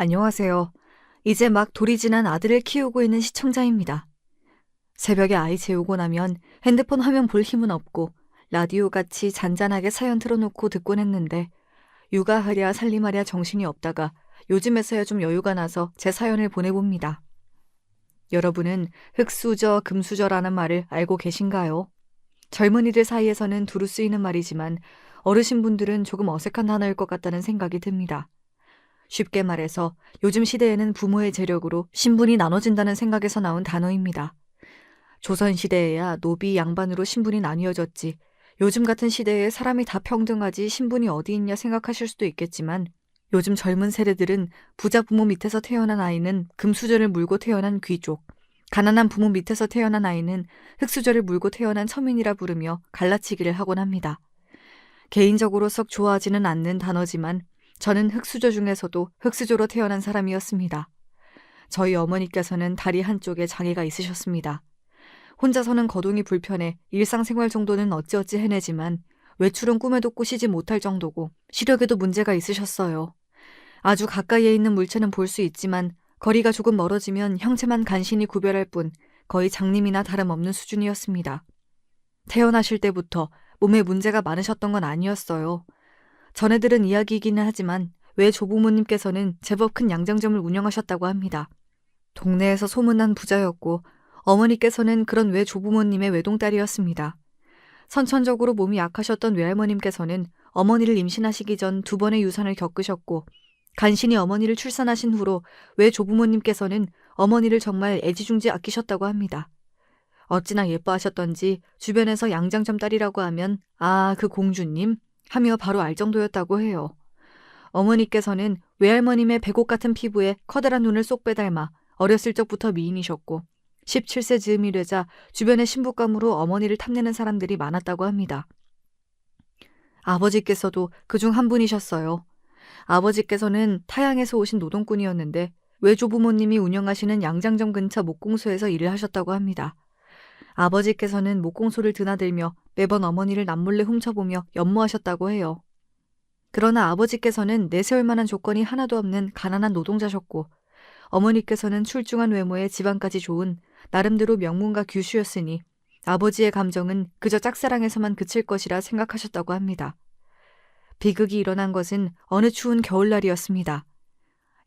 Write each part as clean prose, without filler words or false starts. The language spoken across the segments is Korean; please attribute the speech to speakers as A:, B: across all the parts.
A: 안녕하세요. 이제 막 돌이 지난 아들을 키우고 있는 시청자입니다. 새벽에 아이 재우고 나면 핸드폰 화면 볼 힘은 없고 라디오 같이 잔잔하게 사연 틀어놓고 듣곤 했는데 육아하랴 살림하랴 정신이 없다가 요즘에서야 좀 여유가 나서 제 사연을 보내봅니다. 여러분은 흙수저, 금수저라는 말을 알고 계신가요? 젊은이들 사이에서는 두루 쓰이는 말이지만 어르신분들은 조금 어색한 단어일 것 같다는 생각이 듭니다. 쉽게 말해서 요즘 시대에는 부모의 재력으로 신분이 나눠진다는 생각에서 나온 단어입니다. 조선시대에야 노비 양반으로 신분이 나뉘어졌지 요즘 같은 시대에 사람이 다 평등하지 신분이 어디 있냐 생각하실 수도 있겠지만 요즘 젊은 세대들은 부자 부모 밑에서 태어난 아이는 금수저를 물고 태어난 귀족, 가난한 부모 밑에서 태어난 아이는 흙수저를 물고 태어난 서민이라 부르며 갈라치기를 하곤 합니다. 개인적으로 썩 좋아하지는 않는 단어지만 저는 흙수저 중에서도 흙수저로 태어난 사람이었습니다. 저희 어머니께서는 다리 한쪽에 장애가 있으셨습니다. 혼자서는 거동이 불편해 일상생활 정도는 어찌어찌 해내지만 외출은 꿈에도 꾸시지 못할 정도고 시력에도 문제가 있으셨어요. 아주 가까이에 있는 물체는 볼 수 있지만 거리가 조금 멀어지면 형체만 간신히 구별할 뿐 거의 장님이나 다름없는 수준이었습니다. 태어나실 때부터 몸에 문제가 많으셨던 건 아니었어요. 전해 들은 이야기이기는 하지만 외 조부모님께서는 제법 큰 양장점을 운영하셨다고 합니다. 동네에서 소문난 부자였고 어머니께서는 그런 외 조부모님의 외동딸이었습니다. 선천적으로 몸이 약하셨던 외할머님께서는 어머니를 임신하시기 전 2번의 유산을 겪으셨고 간신히 어머니를 출산하신 후로 외 조부모님께서는 어머니를 정말 애지중지 아끼셨다고 합니다. 어찌나 예뻐하셨던지 주변에서 양장점 딸이라고 하면 아, 그 공주님? 하며 바로 알 정도였다고 해요. 어머니께서는 외할머님의 백옥 같은 피부에 커다란 눈을 쏙 빼닮아 어렸을 적부터 미인이셨고 17세 즈음이 되자 주변의 신부감으로 어머니를 탐내는 사람들이 많았다고 합니다. 아버지께서도 그중 한 분이셨어요. 아버지께서는 타양에서 오신 노동꾼이었는데 외조부모님이 운영하시는 양장점 근처 목공소에서 일을 하셨다고 합니다. 아버지께서는 목공소를 드나들며 매번 어머니를 남몰래 훔쳐보며 연모하셨다고 해요. 그러나 아버지께서는 내세울 만한 조건이 하나도 없는 가난한 노동자셨고 어머니께서는 출중한 외모에 지방까지 좋은 나름대로 명문가 규슈였으니 아버지의 감정은 그저 짝사랑에서만 그칠 것이라 생각하셨다고 합니다. 비극이 일어난 것은 어느 추운 겨울날이었습니다.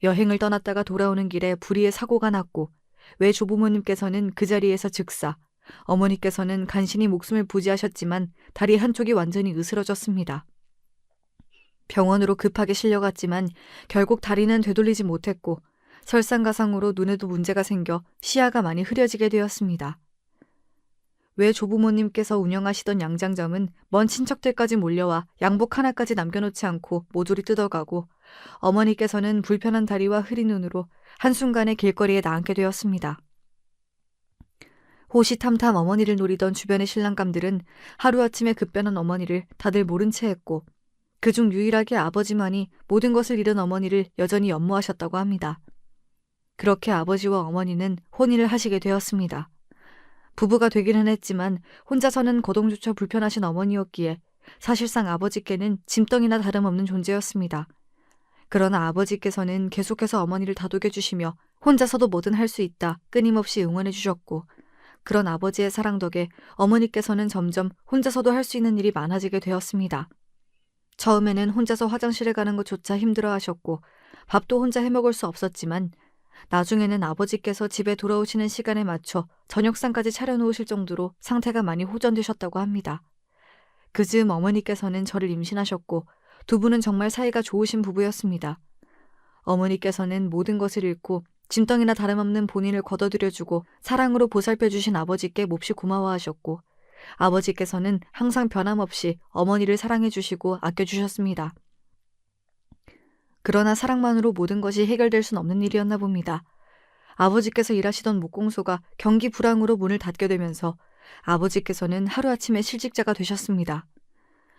A: 여행을 떠났다가 돌아오는 길에 불의의 사고가 났고 외 조부모님께서는 그 자리에서 즉사, 어머니께서는 간신히 목숨을 부지하셨지만 다리 한쪽이 완전히 으스러졌습니다. 병원으로 급하게 실려갔지만 결국 다리는 되돌리지 못했고 설상가상으로 눈에도 문제가 생겨 시야가 많이 흐려지게 되었습니다. 외 조부모님께서 운영하시던 양장점은 먼 친척들까지 몰려와 양복 하나까지 남겨놓지 않고 모조리 뜯어가고 어머니께서는 불편한 다리와 흐린 눈으로 한순간에 길거리에 나앉게 되었습니다. 호시탐탐 어머니를 노리던 주변의 신랑감들은 하루아침에 급변한 어머니를 다들 모른 채 했고 그중 유일하게 아버지만이 모든 것을 잃은 어머니를 여전히 연모하셨다고 합니다. 그렇게 아버지와 어머니는 혼인을 하시게 되었습니다. 부부가 되기는 했지만 혼자서는 거동조차 불편하신 어머니였기에 사실상 아버지께는 짐덩이나 다름없는 존재였습니다. 그러나 아버지께서는 계속해서 어머니를 다독여 주시며 혼자서도 뭐든 할 수 있다 끊임없이 응원해 주셨고 그런 아버지의 사랑 덕에 어머니께서는 점점 혼자서도 할 수 있는 일이 많아지게 되었습니다. 처음에는 혼자서 화장실에 가는 것조차 힘들어 하셨고 밥도 혼자 해먹을 수 없었지만 나중에는 아버지께서 집에 돌아오시는 시간에 맞춰 저녁상까지 차려놓으실 정도로 상태가 많이 호전되셨다고 합니다. 그 즈음 어머니께서는 저를 임신하셨고 두 분은 정말 사이가 좋으신 부부였습니다. 어머니께서는 모든 것을 잃고 짐덩이나 다름없는 본인을 거둬들여주고 사랑으로 보살펴주신 아버지께 몹시 고마워하셨고 아버지께서는 항상 변함없이 어머니를 사랑해주시고 아껴주셨습니다. 그러나 사랑만으로 모든 것이 해결될 순 없는 일이었나 봅니다. 아버지께서 일하시던 목공소가 경기 불황으로 문을 닫게 되면서 아버지께서는 하루아침에 실직자가 되셨습니다.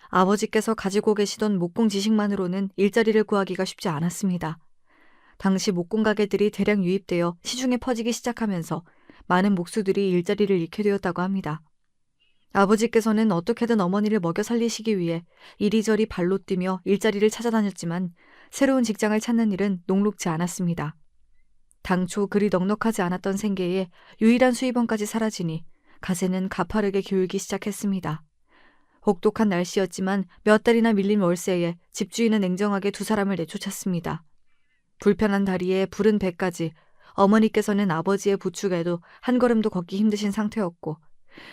A: 아버지께서 가지고 계시던 목공 지식만으로는 일자리를 구하기가 쉽지 않았습니다. 당시 목공 가게들이 대량 유입되어 시중에 퍼지기 시작하면서 많은 목수들이 일자리를 잃게 되었다고 합니다. 아버지께서는 어떻게든 어머니를 먹여 살리시기 위해 이리저리 발로 뛰며 일자리를 찾아다녔지만 새로운 직장을 찾는 일은 녹록지 않았습니다. 당초 그리 넉넉하지 않았던 생계에 유일한 수입원까지 사라지니 가세는 가파르게 기울기 시작했습니다. 혹독한 날씨였지만 몇 달이나 밀린 월세에 집주인은 냉정하게 두 사람을 내쫓았습니다. 불편한 다리에 부른 배까지 어머니께서는 아버지의 부축에도 한 걸음도 걷기 힘드신 상태였고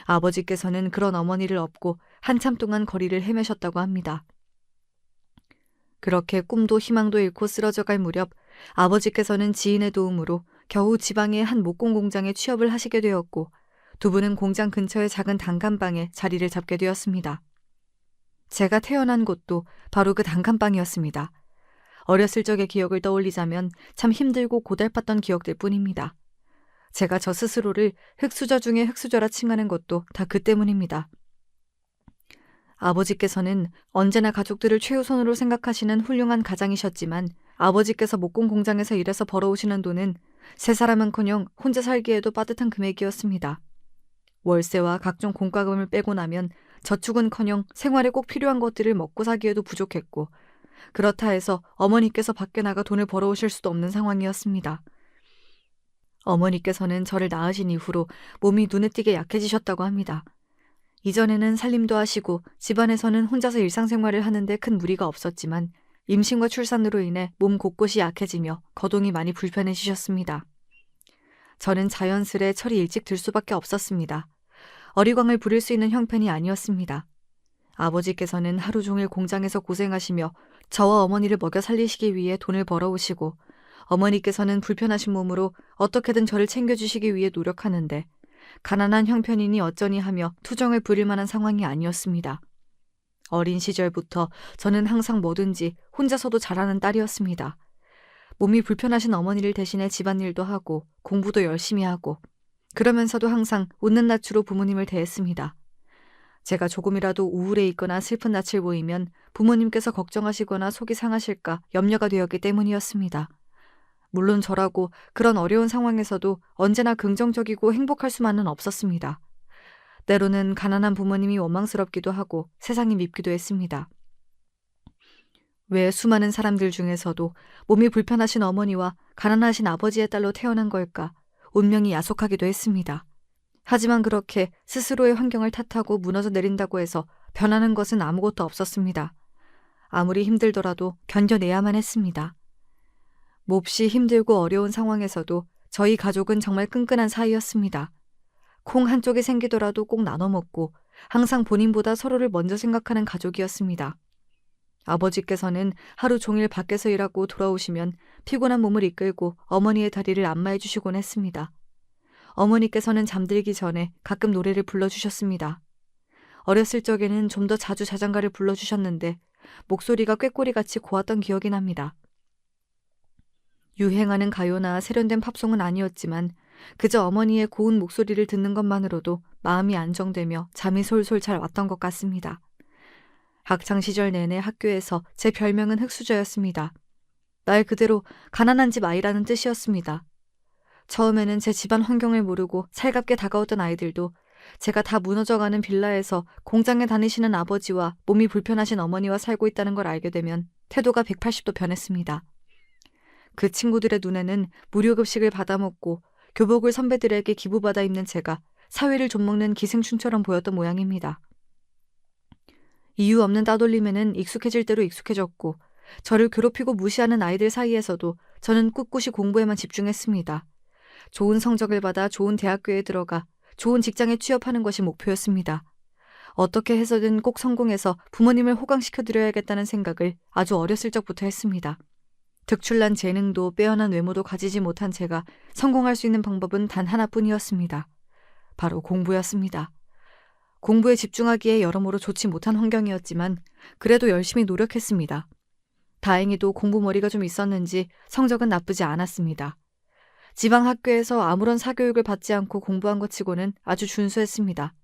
A: 아버지께서는 그런 어머니를 업고 한참 동안 거리를 헤매셨다고 합니다. 그렇게 꿈도 희망도 잃고 쓰러져갈 무렵 아버지께서는 지인의 도움으로 겨우 지방의 한 목공 공장에 취업을 하시게 되었고 두 분은 공장 근처의 작은 단칸방에 자리를 잡게 되었습니다. 제가 태어난 곳도 바로 그 단칸방이었습니다. 어렸을 적의 기억을 떠올리자면 참 힘들고 고달팠던 기억들 뿐입니다. 제가 저 스스로를 흙수저 중에 흙수저라 칭하는 것도 다 그 때문입니다. 아버지께서는 언제나 가족들을 최우선으로 생각하시는 훌륭한 가장이셨지만 아버지께서 목공 공장에서 일해서 벌어오시는 돈은 세 사람은커녕 혼자 살기에도 빠듯한 금액이었습니다. 월세와 각종 공과금을 빼고 나면 저축은커녕 생활에 꼭 필요한 것들을 먹고 사기에도 부족했고 그렇다 해서 어머니께서 밖에 나가 돈을 벌어오실 수도 없는 상황이었습니다. 어머니께서는 저를 낳으신 이후로 몸이 눈에 띄게 약해지셨다고 합니다. 이전에는 살림도 하시고 집안에서는 혼자서 일상생활을 하는데 큰 무리가 없었지만 임신과 출산으로 인해 몸 곳곳이 약해지며 거동이 많이 불편해지셨습니다. 저는 자연스레 철이 일찍 들 수밖에 없었습니다. 어리광을 부릴 수 있는 형편이 아니었습니다. 아버지께서는 하루 종일 공장에서 고생하시며 저와 어머니를 먹여 살리시기 위해 돈을 벌어오시고 어머니께서는 불편하신 몸으로 어떻게든 저를 챙겨주시기 위해 노력하는데 가난한 형편이니 어쩌니 하며 투정을 부릴 만한 상황이 아니었습니다. 어린 시절부터 저는 항상 뭐든지 혼자서도 잘하는 딸이었습니다. 몸이 불편하신 어머니를 대신해 집안일도 하고 공부도 열심히 하고 그러면서도 항상 웃는 낯으로 부모님을 대했습니다. 제가 조금이라도 우울해 있거나 슬픈 낯을 보이면 부모님께서 걱정하시거나 속이 상하실까 염려가 되었기 때문이었습니다. 물론 저라고 그런 어려운 상황에서도 언제나 긍정적이고 행복할 수만은 없었습니다. 때로는 가난한 부모님이 원망스럽기도 하고 세상이 밉기도 했습니다. 왜 수많은 사람들 중에서도 몸이 불편하신 어머니와 가난하신 아버지의 딸로 태어난 걸까 운명이 야속하기도 했습니다. 하지만 그렇게 스스로의 환경을 탓하고 무너져 내린다고 해서 변하는 것은 아무것도 없었습니다. 아무리 힘들더라도 견뎌내야만 했습니다. 몹시 힘들고 어려운 상황에서도 저희 가족은 정말 끈끈한 사이였습니다. 콩 한쪽이 생기더라도 꼭 나눠 먹고 항상 본인보다 서로를 먼저 생각하는 가족이었습니다. 아버지께서는 하루 종일 밖에서 일하고 돌아오시면 피곤한 몸을 이끌고 어머니의 다리를 안마해 주시곤 했습니다. 어머니께서는 잠들기 전에 가끔 노래를 불러주셨습니다. 어렸을 적에는 좀 더 자주 자장가를 불러주셨는데 목소리가 꾀꼬리같이 고왔던 기억이 납니다. 유행하는 가요나 세련된 팝송은 아니었지만 그저 어머니의 고운 목소리를 듣는 것만으로도 마음이 안정되며 잠이 솔솔 잘 왔던 것 같습니다. 학창시절 내내 학교에서 제 별명은 흙수저였습니다. 말 그대로 가난한 집 아이라는 뜻이었습니다. 처음에는 제 집안 환경을 모르고 살갑게 다가오던 아이들도 제가 다 무너져가는 빌라에서 공장에 다니시는 아버지와 몸이 불편하신 어머니와 살고 있다는 걸 알게 되면 태도가 180도 변했습니다. 그 친구들의 눈에는 무료급식을 받아먹고 교복을 선배들에게 기부받아 입는 제가 사회를 좀먹는 기생충처럼 보였던 모양입니다. 이유 없는 따돌림에는 익숙해질 대로 익숙해졌고 저를 괴롭히고 무시하는 아이들 사이에서도 저는 꿋꿋이 공부에만 집중했습니다. 좋은 성적을 받아 좋은 대학교에 들어가 좋은 직장에 취업하는 것이 목표였습니다. 어떻게 해서든 꼭 성공해서 부모님을 호강시켜드려야겠다는 생각을 아주 어렸을 적부터 했습니다. 특출난 재능도 빼어난 외모도 가지지 못한 제가 성공할 수 있는 방법은 단 하나뿐이었습니다. 바로 공부였습니다. 공부에 집중하기에 여러모로 좋지 못한 환경이었지만 그래도 열심히 노력했습니다. 다행히도 공부머리가 좀 있었는지 성적은 나쁘지 않았습니다. 지방 학교에서 아무런 사교육을 받지 않고 공부한 것 치고는 아주 준수했습니다.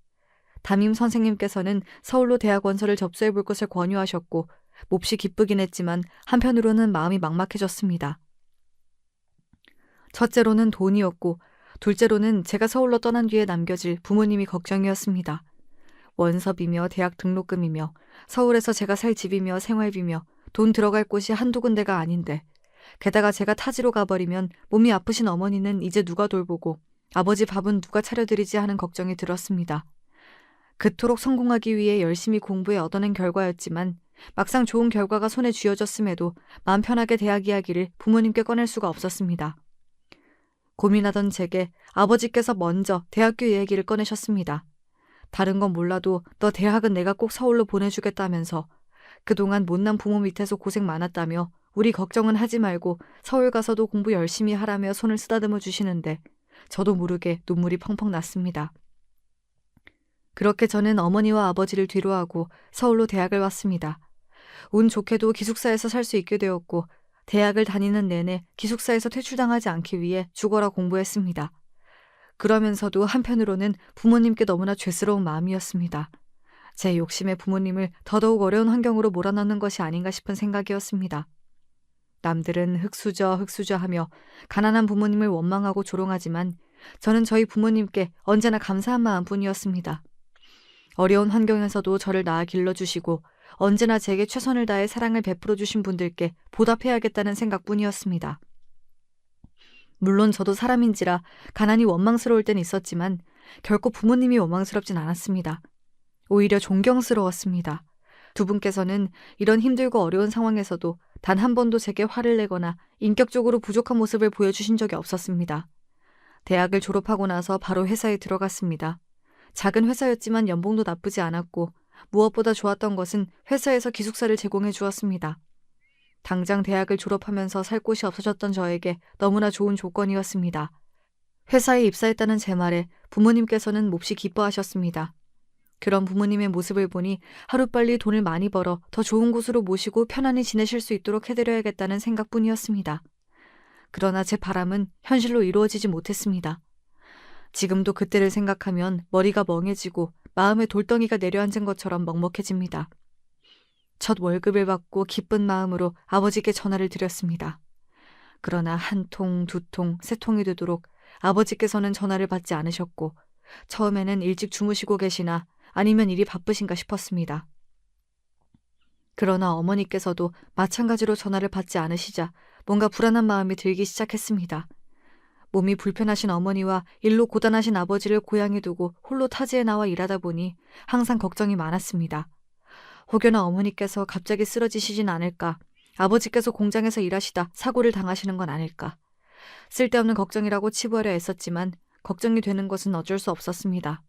A: 담임 선생님께서는 서울로 대학 원서를 접수해 볼 것을 권유하셨고 몹시 기쁘긴 했지만 한편으로는 마음이 막막해졌습니다. 첫째로는 돈이었고 둘째로는 제가 서울로 떠난 뒤에 남겨질 부모님이 걱정이었습니다. 원서비며 대학 등록금이며 서울에서 제가 살 집이며 생활비며 돈 들어갈 곳이 한두 군데가 아닌데 게다가 제가 타지로 가버리면 몸이 아프신 어머니는 이제 누가 돌보고 아버지 밥은 누가 차려드리지 하는 걱정이 들었습니다. 그토록 성공하기 위해 열심히 공부해 얻어낸 결과였지만 막상 좋은 결과가 손에 쥐어졌음에도 마음 편하게 대학 이야기를 부모님께 꺼낼 수가 없었습니다. 고민하던 제게 아버지께서 먼저 대학교 이야기를 꺼내셨습니다. 다른 건 몰라도 너 대학은 내가 꼭 서울로 보내주겠다면서 그동안 못난 부모 밑에서 고생 많았다며 우리 걱정은 하지 말고 서울 가서도 공부 열심히 하라며 손을 쓰다듬어 주시는데 저도 모르게 눈물이 펑펑 났습니다. 그렇게 저는 어머니와 아버지를 뒤로하고 서울로 대학을 왔습니다. 운 좋게도 기숙사에서 살 수 있게 되었고 대학을 다니는 내내 기숙사에서 퇴출당하지 않기 위해 죽어라 공부했습니다. 그러면서도 한편으로는 부모님께 너무나 죄스러운 마음이었습니다. 제 욕심에 부모님을 더더욱 어려운 환경으로 몰아넣는 것이 아닌가 싶은 생각이었습니다. 남들은 흙수저 하며 가난한 부모님을 원망하고 조롱하지만 저는 저희 부모님께 언제나 감사한 마음뿐이었습니다. 어려운 환경에서도 저를 낳아 길러주시고 언제나 제게 최선을 다해 사랑을 베풀어 주신 분들께 보답해야겠다는 생각뿐이었습니다. 물론 저도 사람인지라 가난이 원망스러울 땐 있었지만 결코 부모님이 원망스럽진 않았습니다. 오히려 존경스러웠습니다. 두 분께서는 이런 힘들고 어려운 상황에서도 단 한 번도 제게 화를 내거나 인격적으로 부족한 모습을 보여주신 적이 없었습니다. 대학을 졸업하고 나서 바로 회사에 들어갔습니다. 작은 회사였지만 연봉도 나쁘지 않았고 무엇보다 좋았던 것은 회사에서 기숙사를 제공해 주었습니다. 당장 대학을 졸업하면서 살 곳이 없어졌던 저에게 너무나 좋은 조건이었습니다. 회사에 입사했다는 제 말에 부모님께서는 몹시 기뻐하셨습니다. 그런 부모님의 모습을 보니 하루빨리 돈을 많이 벌어 더 좋은 곳으로 모시고 편안히 지내실 수 있도록 해드려야겠다는 생각뿐이었습니다. 그러나 제 바람은 현실로 이루어지지 못했습니다. 지금도 그때를 생각하면 머리가 멍해지고 마음에 돌덩이가 내려앉은 것처럼 먹먹해집니다. 첫 월급을 받고 기쁜 마음으로 아버지께 전화를 드렸습니다. 그러나 한 통, 두 통, 세 통이 되도록 아버지께서는 전화를 받지 않으셨고 처음에는 일찍 주무시고 계시나 아니면 일이 바쁘신가 싶었습니다. 그러나 어머니께서도 마찬가지로 전화를 받지 않으시자 뭔가 불안한 마음이 들기 시작했습니다. 몸이 불편하신 어머니와 일로 고단하신 아버지를 고향에 두고 홀로 타지에 나와 일하다 보니 항상 걱정이 많았습니다. 혹여나 어머니께서 갑자기 쓰러지시진 않을까, 아버지께서 공장에서 일하시다 사고를 당하시는 건 아닐까. 쓸데없는 걱정이라고 치부하려 애썼지만 걱정이 되는 것은 어쩔 수 없었습니다.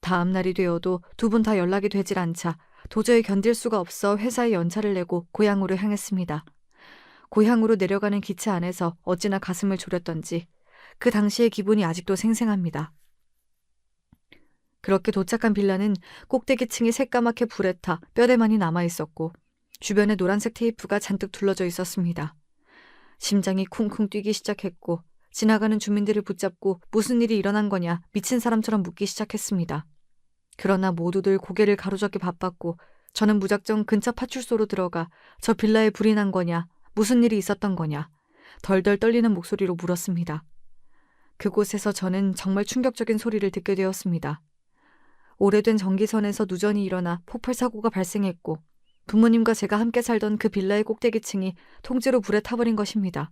A: 다음 날이 되어도 두 분 다 연락이 되질 않자 도저히 견딜 수가 없어 회사에 연차를 내고 고향으로 향했습니다. 고향으로 내려가는 기차 안에서 어찌나 가슴을 졸였던지 그 당시의 기분이 아직도 생생합니다. 그렇게 도착한 빌라는 꼭대기층이 새까맣게 불에 타 뼈대만이 남아있었고 주변에 노란색 테이프가 잔뜩 둘러져 있었습니다. 심장이 쿵쿵 뛰기 시작했고 지나가는 주민들을 붙잡고 무슨 일이 일어난 거냐 미친 사람처럼 묻기 시작했습니다. 그러나 모두들 고개를 가로젓기 바빴고 저는 무작정 근처 파출소로 들어가 저 빌라에 불이 난 거냐, 무슨 일이 있었던 거냐 덜덜 떨리는 목소리로 물었습니다. 그곳에서 저는 정말 충격적인 소리를 듣게 되었습니다. 오래된 전기선에서 누전이 일어나 폭발사고가 발생했고 부모님과 제가 함께 살던 그 빌라의 꼭대기층이 통째로 불에 타버린 것입니다.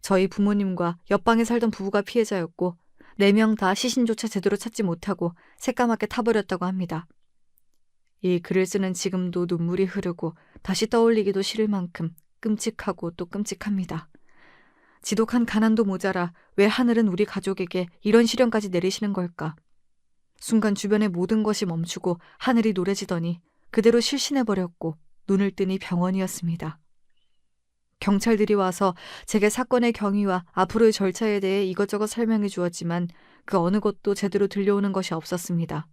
A: 저희 부모님과 옆방에 살던 부부가 피해자였고 4명 다 시신조차 제대로 찾지 못하고 새까맣게 타버렸다고 합니다. 이 글을 쓰는 지금도 눈물이 흐르고 다시 떠올리기도 싫을 만큼 끔찍하고 또 끔찍합니다. 지독한 가난도 모자라 왜 하늘은 우리 가족에게 이런 시련까지 내리시는 걸까? 순간 주변의 모든 것이 멈추고 하늘이 노래지더니 그대로 실신해버렸고 눈을 뜨니 병원이었습니다. 경찰들이 와서 제게 사건의 경위와 앞으로의 절차에 대해 이것저것 설명해 주었지만 그 어느 것도 제대로 들려오는 것이 없었습니다.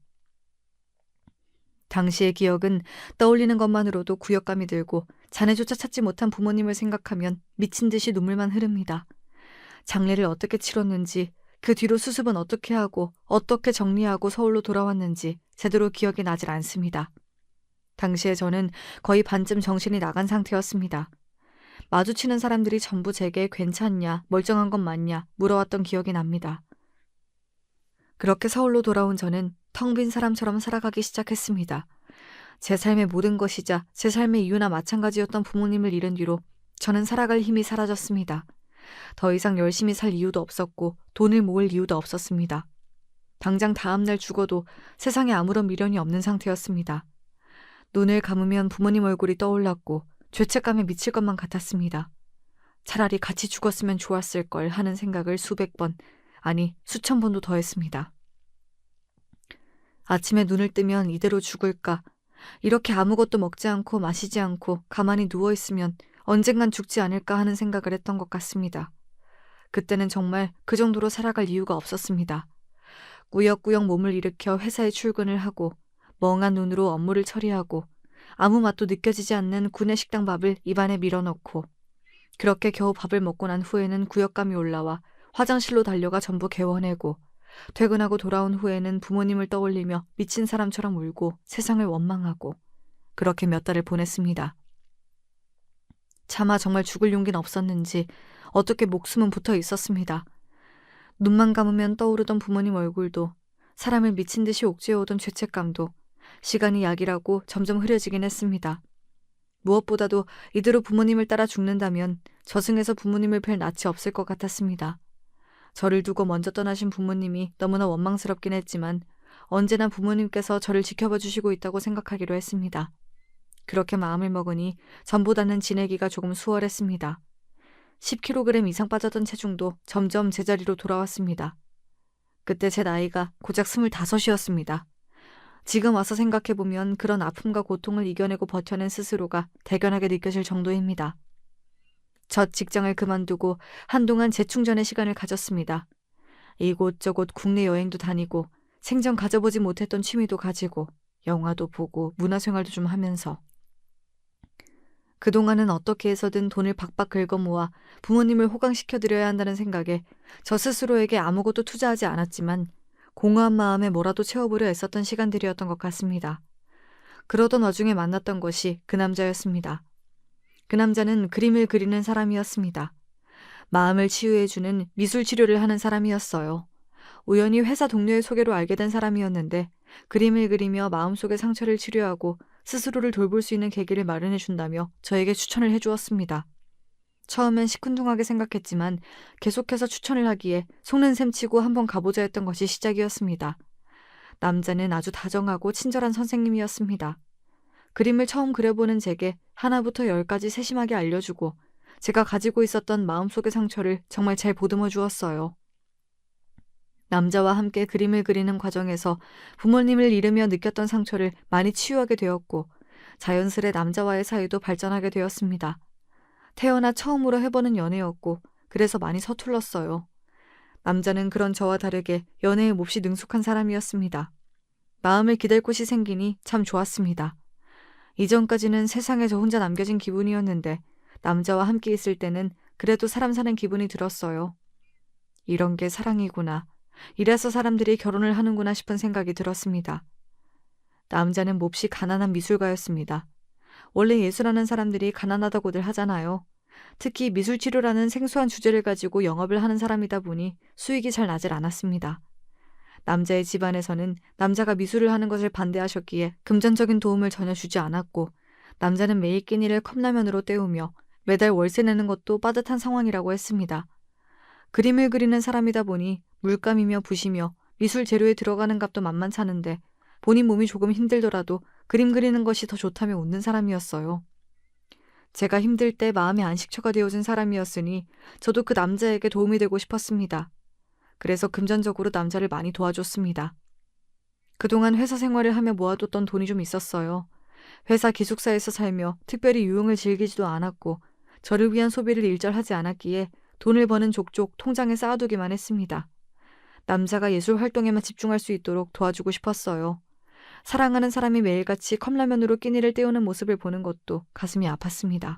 A: 당시의 기억은 떠올리는 것만으로도 구역감이 들고 자네조차 찾지 못한 부모님을 생각하면 미친 듯이 눈물만 흐릅니다. 장례를 어떻게 치렀는지, 그 뒤로 수습은 어떻게 하고 어떻게 정리하고 서울로 돌아왔는지 제대로 기억이 나질 않습니다. 당시에 저는 거의 반쯤 정신이 나간 상태였습니다. 마주치는 사람들이 전부 제게 괜찮냐, 멀쩡한 건 맞냐 물어왔던 기억이 납니다. 그렇게 서울로 돌아온 저는 텅 빈 사람처럼 살아가기 시작했습니다. 제 삶의 모든 것이자 제 삶의 이유나 마찬가지였던 부모님을 잃은 뒤로 저는 살아갈 힘이 사라졌습니다. 더 이상 열심히 살 이유도 없었고 돈을 모을 이유도 없었습니다. 당장 다음날 죽어도 세상에 아무런 미련이 없는 상태였습니다. 눈을 감으면 부모님 얼굴이 떠올랐고 죄책감에 미칠 것만 같았습니다. 차라리 같이 죽었으면 좋았을 걸 하는 생각을 수백 번, 아니 수천 번도 더 했습니다. 아침에 눈을 뜨면 이대로 죽을까? 이렇게 아무것도 먹지 않고 마시지 않고 가만히 누워있으면 언젠간 죽지 않을까 하는 생각을 했던 것 같습니다. 그때는 정말 그 정도로 살아갈 이유가 없었습니다. 꾸역꾸역 몸을 일으켜 회사에 출근을 하고 멍한 눈으로 업무를 처리하고 아무 맛도 느껴지지 않는 구내식당 밥을 입안에 밀어넣고 그렇게 겨우 밥을 먹고 난 후에는 구역감이 올라와 화장실로 달려가 전부 개워내고 퇴근하고 돌아온 후에는 부모님을 떠올리며 미친 사람처럼 울고 세상을 원망하고 그렇게 몇 달을 보냈습니다. 차마 정말 죽을 용기는 없었는지 어떻게 목숨은 붙어 있었습니다. 눈만 감으면 떠오르던 부모님 얼굴도 사람을 미친 듯이 옥죄어오던 죄책감도 시간이 약이라고 점점 흐려지긴 했습니다. 무엇보다도 이대로 부모님을 따라 죽는다면 저승에서 부모님을 뵐 낯이 없을 것 같았습니다. 저를 두고 먼저 떠나신 부모님이 너무나 원망스럽긴 했지만 언제나 부모님께서 저를 지켜봐 주시고 있다고 생각하기로 했습니다. 그렇게 마음을 먹으니 전보다는 지내기가 조금 수월했습니다. 10kg 이상 빠졌던 체중도 점점 제자리로 돌아왔습니다. 그때 제 나이가 고작 25이었습니다. 지금 와서 생각해보면 그런 아픔과 고통을 이겨내고 버텨낸 스스로가 대견하게 느껴질 정도입니다. 첫 직장을 그만두고 한동안 재충전의 시간을 가졌습니다. 이곳저곳 국내 여행도 다니고 생전 가져보지 못했던 취미도 가지고 영화도 보고 문화생활도 좀 하면서 그동안은 어떻게 해서든 돈을 박박 긁어 모아 부모님을 호강시켜드려야 한다는 생각에 저 스스로에게 아무것도 투자하지 않았지만 공허한 마음에 뭐라도 채워보려 애썼던 시간들이었던 것 같습니다. 그러던 와중에 만났던 것이 그 남자였습니다. 그 남자는 그림을 그리는 사람이었습니다. 마음을 치유해주는 미술 치료를 하는 사람이었어요. 우연히 회사 동료의 소개로 알게 된 사람이었는데 그림을 그리며 마음속의 상처를 치료하고 스스로를 돌볼 수 있는 계기를 마련해 준다며 저에게 추천을 해주었습니다. 처음엔 시큰둥하게 생각했지만 계속해서 추천을 하기에 속는 셈 치고 한번 가보자 했던 것이 시작이었습니다. 남자는 아주 다정하고 친절한 선생님이었습니다. 그림을 처음 그려보는 제게 하나부터 10까지 세심하게 알려주고 제가 가지고 있었던 마음속의 상처를 정말 잘 보듬어 주었어요. 남자와 함께 그림을 그리는 과정에서 부모님을 잃으며 느꼈던 상처를 많이 치유하게 되었고 자연스레 남자와의 사이도 발전하게 되었습니다. 태어나 처음으로 해보는 연애였고 그래서 많이 서툴렀어요. 남자는 그런 저와 다르게 연애에 몹시 능숙한 사람이었습니다. 마음을 기댈 곳이 생기니 참 좋았습니다. 이전까지는 세상에 저 혼자 남겨진 기분이었는데 남자와 함께 있을 때는 그래도 사람 사는 기분이 들었어요. 이런 게 사랑이구나. 이래서 사람들이 결혼을 하는구나 싶은 생각이 들었습니다. 남자는 몹시 가난한 미술가였습니다. 원래 예술하는 사람들이 가난하다고들 하잖아요. 특히 미술치료라는 생소한 주제를 가지고 영업을 하는 사람이다 보니 수익이 잘 나질 않았습니다. 남자의 집안에서는 남자가 미술을 하는 것을 반대하셨기에 금전적인 도움을 전혀 주지 않았고 남자는 매일 끼니를 컵라면으로 때우며 매달 월세 내는 것도 빠듯한 상황이라고 했습니다. 그림을 그리는 사람이다 보니 물감이며 붓이며 미술 재료에 들어가는 값도 만만찮은데 본인 몸이 조금 힘들더라도 그림 그리는 것이 더 좋다며 웃는 사람이었어요. 제가 힘들 때 마음의 안식처가 되어준 사람이었으니 저도 그 남자에게 도움이 되고 싶었습니다. 그래서 금전적으로 남자를 많이 도와줬습니다. 그동안 회사 생활을 하며 모아뒀던 돈이 좀 있었어요. 회사 기숙사에서 살며 특별히 유흥을 즐기지도 않았고 저를 위한 소비를 일절하지 않았기에 돈을 버는 족족 통장에 쌓아두기만 했습니다. 남자가 예술 활동에만 집중할 수 있도록 도와주고 싶었어요. 사랑하는 사람이 매일같이 컵라면으로 끼니를 때우는 모습을 보는 것도 가슴이 아팠습니다.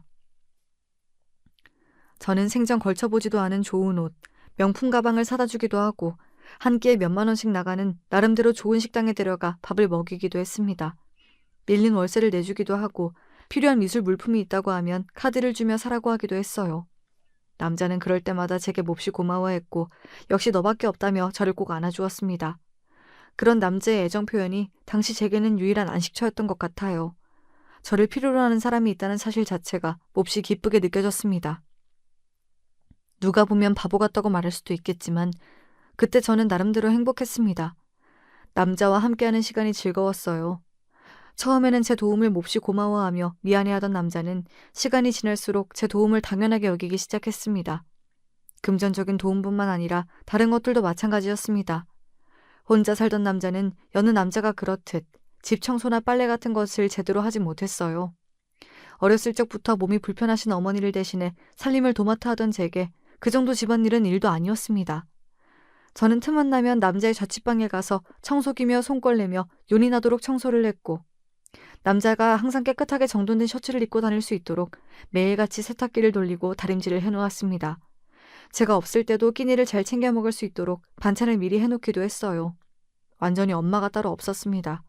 A: 저는 생전 걸쳐보지도 않은 좋은 옷, 명품 가방을 사다 주기도 하고 한 끼에 몇만 원씩 나가는 나름대로 좋은 식당에 데려가 밥을 먹이기도 했습니다. 밀린 월세를 내주기도 하고 필요한 미술 물품이 있다고 하면 카드를 주며 사라고 하기도 했어요. 남자는 그럴 때마다 제게 몹시 고마워했고 역시 너밖에 없다며 저를 꼭 안아주었습니다. 그런 남자의 애정 표현이 당시 제게는 유일한 안식처였던 것 같아요. 저를 필요로 하는 사람이 있다는 사실 자체가 몹시 기쁘게 느껴졌습니다. 누가 보면 바보 같다고 말할 수도 있겠지만 그때 저는 나름대로 행복했습니다. 남자와 함께하는 시간이 즐거웠어요. 처음에는 제 도움을 몹시 고마워하며 미안해하던 남자는 시간이 지날수록 제 도움을 당연하게 여기기 시작했습니다. 금전적인 도움뿐만 아니라 다른 것들도 마찬가지였습니다. 혼자 살던 남자는 여느 남자가 그렇듯 집 청소나 빨래 같은 것을 제대로 하지 못했어요. 어렸을 적부터 몸이 불편하신 어머니를 대신해 살림을 도맡아 하던 제게 그 정도 집안일은 일도 아니었습니다. 저는 틈만 나면 남자의 자취방에 가서 청소기며 손걸레며 요리 나도록 청소를 했고, 남자가 항상 깨끗하게 정돈된 셔츠를 입고 다닐 수 있도록 매일같이 세탁기를 돌리고 다림질을 해놓았습니다. 제가 없을 때도 끼니를 잘 챙겨 먹을 수 있도록 반찬을 미리 해놓기도 했어요. 완전히 엄마가 따로 없었습니다.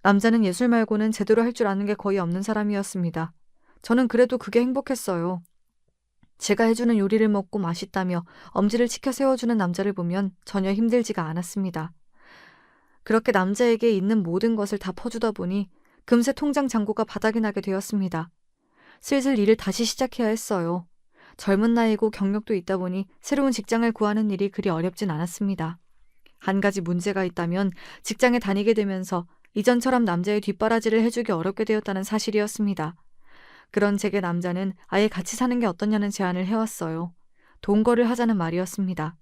A: 남자는 예술 말고는 제대로 할 줄 아는 게 거의 없는 사람이었습니다. 저는 그래도 그게 행복했어요. 제가 해주는 요리를 먹고 맛있다며 엄지를 치켜 세워주는 남자를 보면 전혀 힘들지가 않았습니다. 그렇게 남자에게 있는 모든 것을 다 퍼주다 보니 금세 통장 잔고가 바닥이 나게 되었습니다. 슬슬 일을 다시 시작해야 했어요. 젊은 나이고 경력도 있다 보니 새로운 직장을 구하는 일이 그리 어렵진 않았습니다. 한 가지 문제가 있다면 직장에 다니게 되면서 이전처럼 남자의 뒷바라지를 해주기 어렵게 되었다는 사실이었습니다. 그런 제게 남자는 아예 같이 사는 게 어떠냐는 제안을 해왔어요. 동거를 하자는 말이었습니다.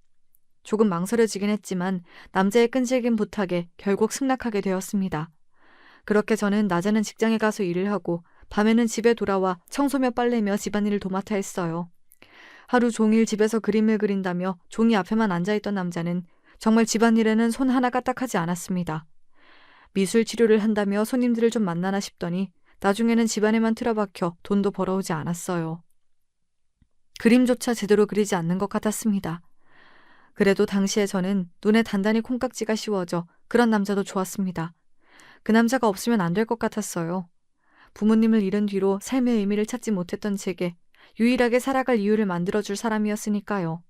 A: 조금 망설여지긴 했지만 남자의 끈질긴 부탁에 결국 승낙하게 되었습니다. 그렇게 저는 낮에는 직장에 가서 일을 하고 밤에는 집에 돌아와 청소며 빨래며 집안일을 도맡아 했어요. 하루 종일 집에서 그림을 그린다며 종이 앞에만 앉아있던 남자는 정말 집안일에는 손 하나 까딱하지 않았습니다. 미술 치료를 한다며 손님들을 좀 만나나 싶더니 나중에는 집안에만 틀어박혀 돈도 벌어오지 않았어요. 그림조차 제대로 그리지 않는 것 같았습니다. 그래도 당시에 저는 눈에 단단히 콩깍지가 씌워져 그런 남자도 좋았습니다. 그 남자가 없으면 안 될 것 같았어요. 부모님을 잃은 뒤로 삶의 의미를 찾지 못했던 제게 유일하게 살아갈 이유를 만들어줄 사람이었으니까요.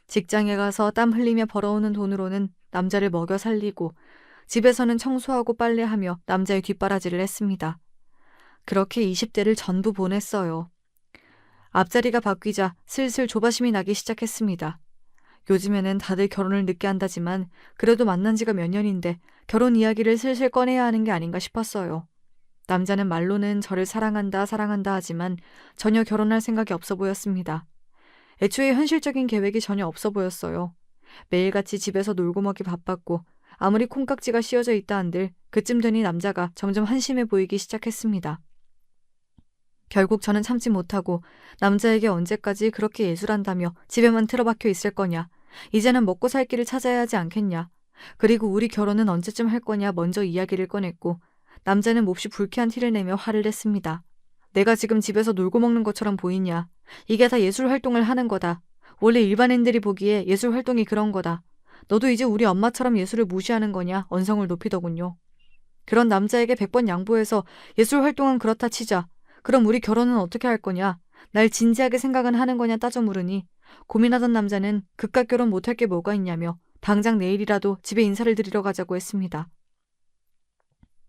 A: 직장에 가서 땀 흘리며 벌어오는 돈으로는 남자를 먹여 살리고 집에서는 청소하고 빨래하며 남자의 뒷바라지를 했습니다. 그렇게 20대를 전부 보냈어요. 앞자리가 바뀌자 슬슬 조바심이 나기 시작했습니다. 요즘에는 다들 결혼을 늦게 한다지만 그래도 만난 지가 몇 년인데 결혼 이야기를 슬슬 꺼내야 하는 게 아닌가 싶었어요. 남자는 말로는 저를 사랑한다 하지만 전혀 결혼할 생각이 없어 보였습니다. 애초에 현실적인 계획이 전혀 없어 보였어요. 매일같이 집에서 놀고 먹기 바빴고 아무리 콩깍지가 씌워져 있다 한들 그쯤 되니 남자가 점점 한심해 보이기 시작했습니다. 결국 저는 참지 못하고 남자에게 언제까지 그렇게 예술한다며 집에만 틀어박혀 있을 거냐, 이제는 먹고 살 길을 찾아야 하지 않겠냐, 그리고 우리 결혼은 언제쯤 할 거냐 먼저 이야기를 꺼냈고 남자는 몹시 불쾌한 티를 내며 화를 냈습니다. 내가 지금 집에서 놀고 먹는 것처럼 보이냐, 이게 다 예술 활동을 하는 거다. 원래 일반인들이 보기에 예술 활동이 그런 거다. 너도 이제 우리 엄마처럼 예술을 무시하는 거냐 언성을 높이더군요. 그런 남자에게 100번 양보해서 예술 활동은 그렇다 치자. 그럼 우리 결혼은 어떻게 할 거냐? 날 진지하게 생각은 하는 거냐 따져 물으니 고민하던 남자는 그깟 결혼 못할 게 뭐가 있냐며 당장 내일이라도 집에 인사를 드리러 가자고 했습니다.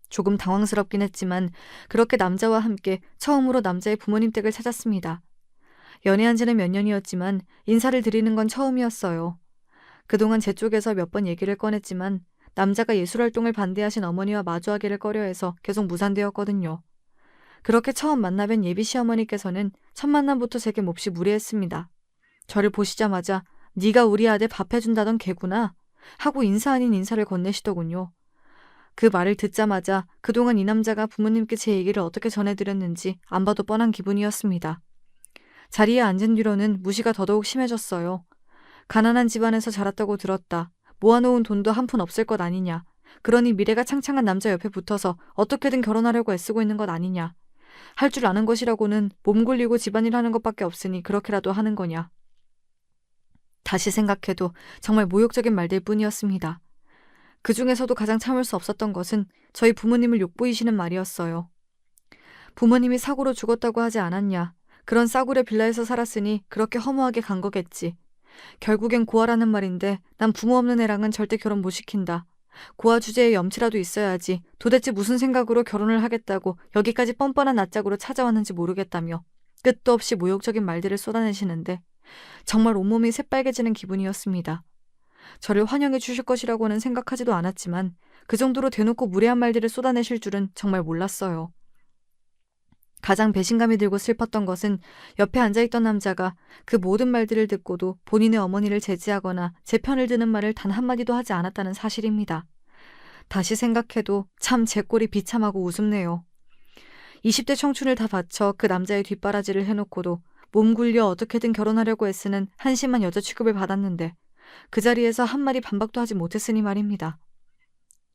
A: 조금 당황스럽긴 했지만 그렇게 남자와 함께 처음으로 남자의 부모님 댁을 찾았습니다. 연애한 지는 몇 년이었지만 인사를 드리는 건 처음이었어요. 그동안 제 쪽에서 몇 번 얘기를 꺼냈지만 남자가 예술활동을 반대하신 어머니와 마주하기를 꺼려해서 계속 무산되었거든요. 그렇게 처음 만나뵌 예비 시어머니께서는 첫 만남부터 제게 몹시 무례했습니다. 저를 보시자마자 네가 우리 아들 밥 해준다던 개구나 하고 인사 아닌 인사를 건네시더군요. 그 말을 듣자마자 그동안 이 남자가 부모님께 제 얘기를 어떻게 전해드렸는지 안 봐도 뻔한 기분이었습니다. 자리에 앉은 뒤로는 무시가 더더욱 심해졌어요. 가난한 집안에서 자랐다고 들었다. 모아놓은 돈도 한 푼 없을 것 아니냐. 그러니 미래가 창창한 남자 옆에 붙어서 어떻게든 결혼하려고 애쓰고 있는 것 아니냐. 할 줄 아는 것이라고는 몸 굴리고 집안일 하는 것밖에 없으니 그렇게라도 하는 거냐. 다시 생각해도 정말 모욕적인 말들 뿐이었습니다. 그 중에서도 가장 참을 수 없었던 것은 저희 부모님을 욕보이시는 말이었어요. 부모님이 사고로 죽었다고 하지 않았냐. 그런 싸구려 빌라에서 살았으니 그렇게 허무하게 간 거겠지. 결국엔 고아라는 말인데 난 부모 없는 애랑은 절대 결혼 못 시킨다. 고아 주제에 염치라도 있어야지 도대체 무슨 생각으로 결혼을 하겠다고 여기까지 뻔뻔한 낯짝으로 찾아왔는지 모르겠다며 끝도 없이 모욕적인 말들을 쏟아내시는데 정말 온몸이 새빨개지는 기분이었습니다. 저를 환영해 주실 것이라고는 생각하지도 않았지만 그 정도로 대놓고 무례한 말들을 쏟아내실 줄은 정말 몰랐어요. 가장 배신감이 들고 슬펐던 것은 옆에 앉아있던 남자가 그 모든 말들을 듣고도 본인의 어머니를 제지하거나 제 편을 드는 말을 단 한마디도 하지 않았다는 사실입니다. 다시 생각해도 참 제 꼴이 비참하고 우습네요. 20대 청춘을 다 바쳐 그 남자의 뒷바라지를 해놓고도 몸 굴려 어떻게든 결혼하려고 애쓰는 한심한 여자 취급을 받았는데 그 자리에서 한마디 반박도 하지 못했으니 말입니다.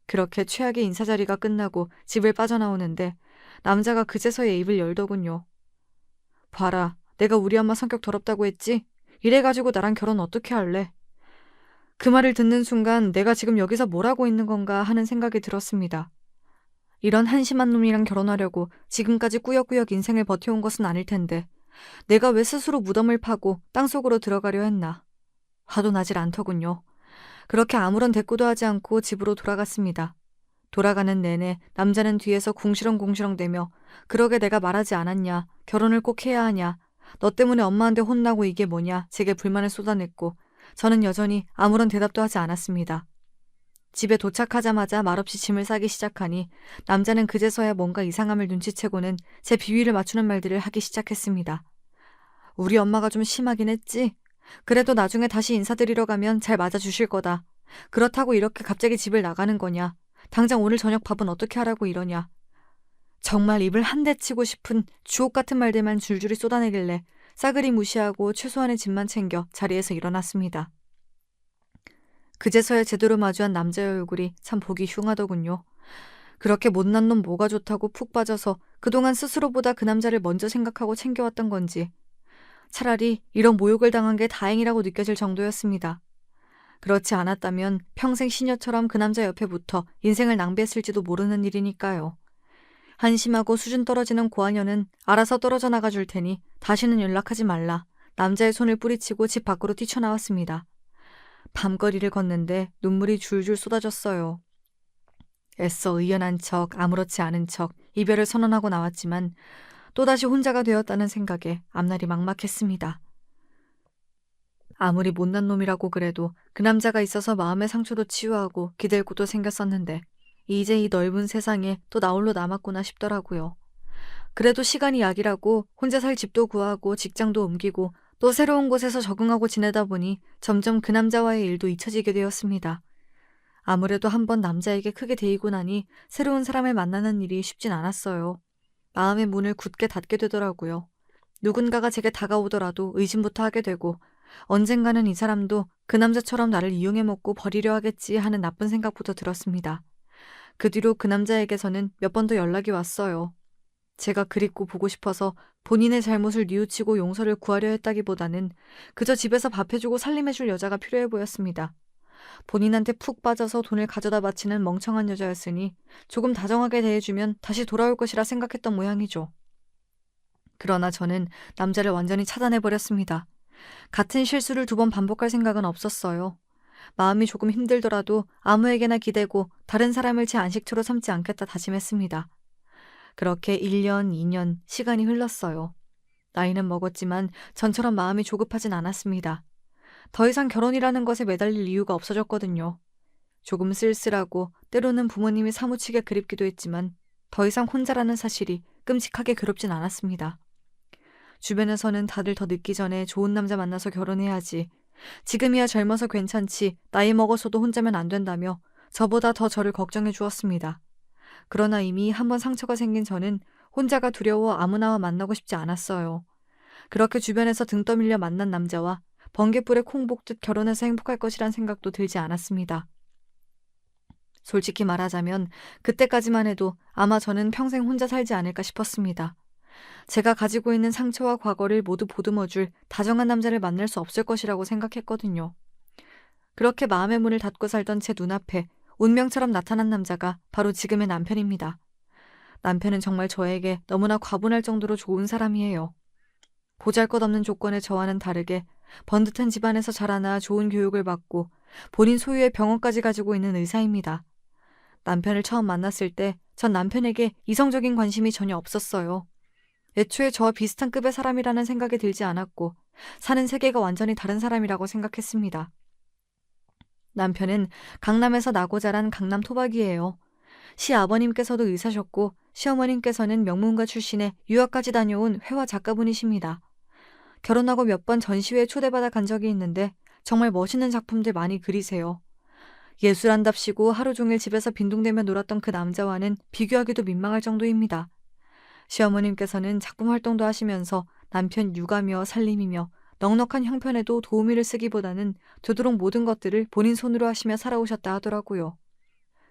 A: 그렇게 최악의 인사자리가 끝나고 집을 빠져나오는데 남자가 그제서야 입을 열더군요. 봐라, 내가 우리 엄마 성격 더럽다고 했지? 이래가지고 나랑 결혼 어떻게 할래? 그 말을 듣는 순간 내가 지금 여기서 뭘 하고 있는 건가 하는 생각이 들었습니다. 이런 한심한 놈이랑 결혼하려고 지금까지 꾸역꾸역 인생을 버텨온 것은 아닐 텐데 내가 왜 스스로 무덤을 파고 땅속으로 들어가려 했나. 화도 나질 않더군요. 그렇게 아무런 대꾸도 하지 않고 집으로 돌아갔습니다. 돌아가는 내내 남자는 뒤에서 궁시렁궁시렁대며 그러게 내가 말하지 않았냐, 결혼을 꼭 해야 하냐, 너 때문에 엄마한테 혼나고 이게 뭐냐 제게 불만을 쏟아냈고 저는 여전히 아무런 대답도 하지 않았습니다. 집에 도착하자마자 말없이 짐을 싸기 시작하니 남자는 그제서야 뭔가 이상함을 눈치채고는 제 비위를 맞추는 말들을 하기 시작했습니다. 우리 엄마가 좀 심하긴 했지? 그래도 나중에 다시 인사드리러 가면 잘 맞아주실 거다. 그렇다고 이렇게 갑자기 집을 나가는 거냐? 당장 오늘 저녁 밥은 어떻게 하라고 이러냐? 정말 입을 한 대 치고 싶은 주옥 같은 말들만 줄줄이 쏟아내길래 싸그리 무시하고 최소한의 짐만 챙겨 자리에서 일어났습니다. 그제서야 제대로 마주한 남자의 얼굴이 참 보기 흉하더군요. 그렇게 못난 놈 뭐가 좋다고 푹 빠져서 그동안 스스로보다 그 남자를 먼저 생각하고 챙겨왔던 건지 차라리 이런 모욕을 당한 게 다행이라고 느껴질 정도였습니다. 그렇지 않았다면 평생 시녀처럼 그 남자 옆에 붙어 인생을 낭비했을지도 모르는 일이니까요. 한심하고 수준 떨어지는 고아녀는 알아서 떨어져 나가 줄 테니 다시는 연락하지 말라. 남자의 손을 뿌리치고 집 밖으로 뛰쳐나왔습니다. 밤거리를 걷는데 눈물이 줄줄 쏟아졌어요. 애써 의연한 척, 아무렇지 않은 척, 이별을 선언하고 나왔지만 또다시 혼자가 되었다는 생각에 앞날이 막막했습니다. 아무리 못난 놈이라고 그래도 그 남자가 있어서 마음의 상처도 치유하고 기댈 곳도 생겼었는데 이제 이 넓은 세상에 또 나 홀로 남았구나 싶더라고요. 그래도 시간이 약이라고 혼자 살 집도 구하고 직장도 옮기고 또 새로운 곳에서 적응하고 지내다 보니 점점 그 남자와의 일도 잊혀지게 되었습니다. 아무래도 한번 남자에게 크게 데이고 나니 새로운 사람을 만나는 일이 쉽진 않았어요. 마음의 문을 굳게 닫게 되더라고요. 누군가가 제게 다가오더라도 의심부터 하게 되고 언젠가는 이 사람도 그 남자처럼 나를 이용해 먹고 버리려 하겠지 하는 나쁜 생각부터 들었습니다. 그 뒤로 그 남자에게서는 몇 번 더 연락이 왔어요. 제가 그립고 보고 싶어서 본인의 잘못을 뉘우치고 용서를 구하려 했다기보다는 그저 집에서 밥 해주고 살림해줄 여자가 필요해 보였습니다. 본인한테 푹 빠져서 돈을 가져다 바치는 멍청한 여자였으니 조금 다정하게 대해주면 다시 돌아올 것이라 생각했던 모양이죠. 그러나 저는 남자를 완전히 차단해버렸습니다. 같은 실수를 2번 반복할 생각은 없었어요. 마음이 조금 힘들더라도 아무에게나 기대고 다른 사람을 제 안식처로 삼지 않겠다 다짐했습니다. 그렇게 1년, 2년 시간이 흘렀어요. 나이는 먹었지만 전처럼 마음이 조급하진 않았습니다. 더 이상 결혼이라는 것에 매달릴 이유가 없어졌거든요. 조금 쓸쓸하고 때로는 부모님이 사무치게 그립기도 했지만 더 이상 혼자라는 사실이 끔찍하게 괴롭진 않았습니다. 주변에서는 다들 더 늦기 전에 좋은 남자 만나서 결혼해야지. 지금이야 젊어서 괜찮지. 나이 먹어서도 혼자면 안 된다며 저보다 더 저를 걱정해 주었습니다. 그러나 이미 한번 상처가 생긴 저는 혼자가 두려워 아무나와 만나고 싶지 않았어요. 그렇게 주변에서 등 떠밀려 만난 남자와 번갯불에 콩 볶듯 결혼해서 행복할 것이란 생각도 들지 않았습니다. 솔직히 말하자면 그때까지만 해도 아마 저는 평생 혼자 살지 않을까 싶었습니다. 제가 가지고 있는 상처와 과거를 모두 보듬어줄 다정한 남자를 만날 수 없을 것이라고 생각했거든요. 그렇게 마음의 문을 닫고 살던 제 눈앞에 운명처럼 나타난 남자가 바로 지금의 남편입니다. 남편은 정말 저에게 너무나 과분할 정도로 좋은 사람이에요. 보잘것없는 조건의 저와는 다르게 번듯한 집안에서 자라나 좋은 교육을 받고 본인 소유의 병원까지 가지고 있는 의사입니다. 남편을 처음 만났을 때 전 남편에게 이성적인 관심이 전혀 없었어요. 애초에 저와 비슷한 급의 사람이라는 생각이 들지 않았고 사는 세계가 완전히 다른 사람이라고 생각했습니다. 남편은 강남에서 나고 자란 강남 토박이에요. 시아버님께서도 의사셨고 시어머님께서는 명문가 출신에 유학까지 다녀온 회화 작가분이십니다. 결혼하고 몇 번 전시회에 초대받아 간 적이 있는데 정말 멋있는 작품들 많이 그리세요. 예술한답시고 하루 종일 집에서 빈둥대며 놀았던 그 남자와는 비교하기도 민망할 정도입니다. 시어머님께서는 작품 활동도 하시면서 남편 육아며 살림이며 넉넉한 형편에도 도우미를 쓰기보다는 되도록 모든 것들을 본인 손으로 하시며 살아오셨다 하더라고요.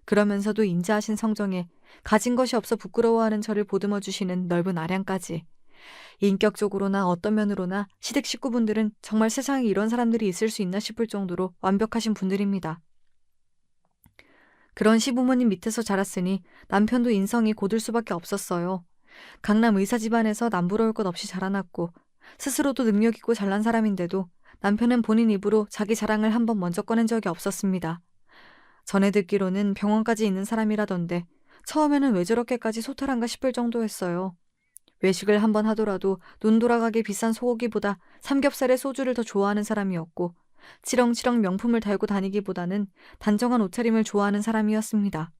A: 그러면서도 인자하신 성정에 가진 것이 없어 부끄러워하는 저를 보듬어 주시는 넓은 아량까지. 인격적으로나 어떤 면으로나 시댁 식구분들은 정말 세상에 이런 사람들이 있을 수 있나 싶을 정도로 완벽하신 분들입니다. 그런 시부모님 밑에서 자랐으니 남편도 인성이 고들 수밖에 없었어요. 강남 의사 집안에서 남부러울 것 없이 자라났고 스스로도 능력 있고 잘난 사람인데도 남편은 본인 입으로 자기 자랑을 한번 먼저 꺼낸 적이 없었습니다. 전에 듣기로는 병원까지 있는 사람이라던데 처음에는 왜 저렇게까지 소탈한가 싶을 정도였어요. 외식을 한번 하더라도 눈 돌아가게 비싼 소고기보다 삼겹살에 소주를 더 좋아하는 사람이었고 치렁치렁 명품을 달고 다니기보다는 단정한 옷차림을 좋아하는 사람이었습니다.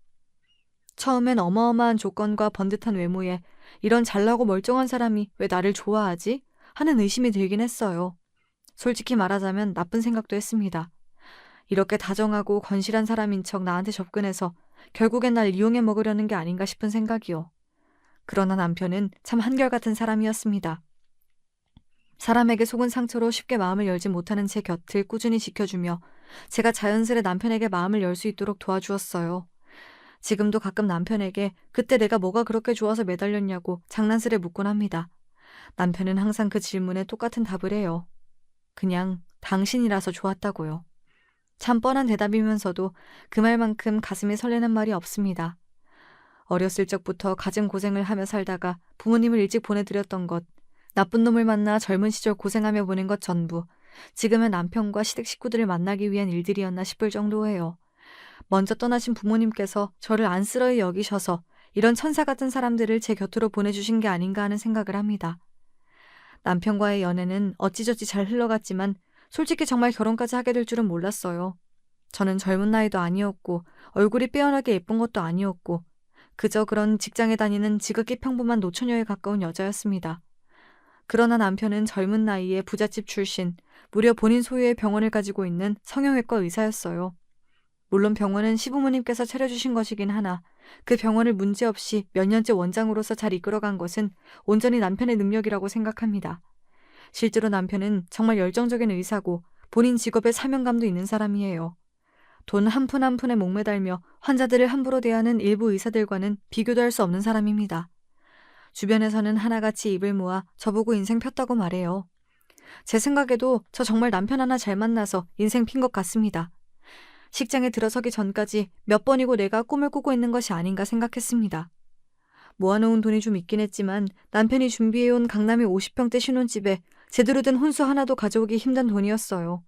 A: 처음엔 어마어마한 조건과 번듯한 외모에 이런 잘나고 멀쩡한 사람이 왜 나를 좋아하지? 하는 의심이 들긴 했어요. 솔직히 말하자면 나쁜 생각도 했습니다. 이렇게 다정하고 건실한 사람인 척 나한테 접근해서 결국엔 날 이용해 먹으려는 게 아닌가 싶은 생각이요. 그러나 남편은 참 한결같은 사람이었습니다. 사람에게 속은 상처로 쉽게 마음을 열지 못하는 제 곁을 꾸준히 지켜주며 제가 자연스레 남편에게 마음을 열 수 있도록 도와주었어요. 지금도 가끔 남편에게 그때 내가 뭐가 그렇게 좋아서 매달렸냐고 장난스레 묻곤 합니다. 남편은 항상 그 질문에 똑같은 답을 해요. 그냥 당신이라서 좋았다고요. 참 뻔한 대답이면서도 그 말만큼 가슴이 설레는 말이 없습니다. 어렸을 적부터 가진 고생을 하며 살다가 부모님을 일찍 보내드렸던 것, 나쁜 놈을 만나 젊은 시절 고생하며 보낸 것 전부 지금의 남편과 시댁 식구들을 만나기 위한 일들이었나 싶을 정도예요. 먼저 떠나신 부모님께서 저를 안쓰러이 여기셔서 이런 천사 같은 사람들을 제 곁으로 보내주신 게 아닌가 하는 생각을 합니다. 남편과의 연애는 어찌저찌 잘 흘러갔지만 솔직히 정말 결혼까지 하게 될 줄은 몰랐어요. 저는 젊은 나이도 아니었고 얼굴이 빼어나게 예쁜 것도 아니었고 그저 그런 직장에 다니는 지극히 평범한 노처녀에 가까운 여자였습니다. 그러나 남편은 젊은 나이에 부잣집 출신, 무려 본인 소유의 병원을 가지고 있는 성형외과 의사였어요. 물론 병원은 시부모님께서 차려주신 것이긴 하나 그 병원을 문제없이 몇 년째 원장으로서 잘 이끌어간 것은 온전히 남편의 능력이라고 생각합니다. 실제로 남편은 정말 열정적인 의사고 본인 직업에 사명감도 있는 사람이에요. 돈 한 푼 한 푼에 목매달며 환자들을 함부로 대하는 일부 의사들과는 비교도 할 수 없는 사람입니다. 주변에서는 하나같이 입을 모아 저보고 인생 폈다고 말해요. 제 생각에도 저 정말 남편 하나 잘 만나서 인생 핀 것 같습니다. 식장에 들어서기 전까지 몇 번이고 내가 꿈을 꾸고 있는 것이 아닌가 생각했습니다. 모아놓은 돈이 좀 있긴 했지만 남편이 준비해온 강남의 50평대 신혼집에 제대로 된 혼수 하나도 가져오기 힘든 돈이었어요.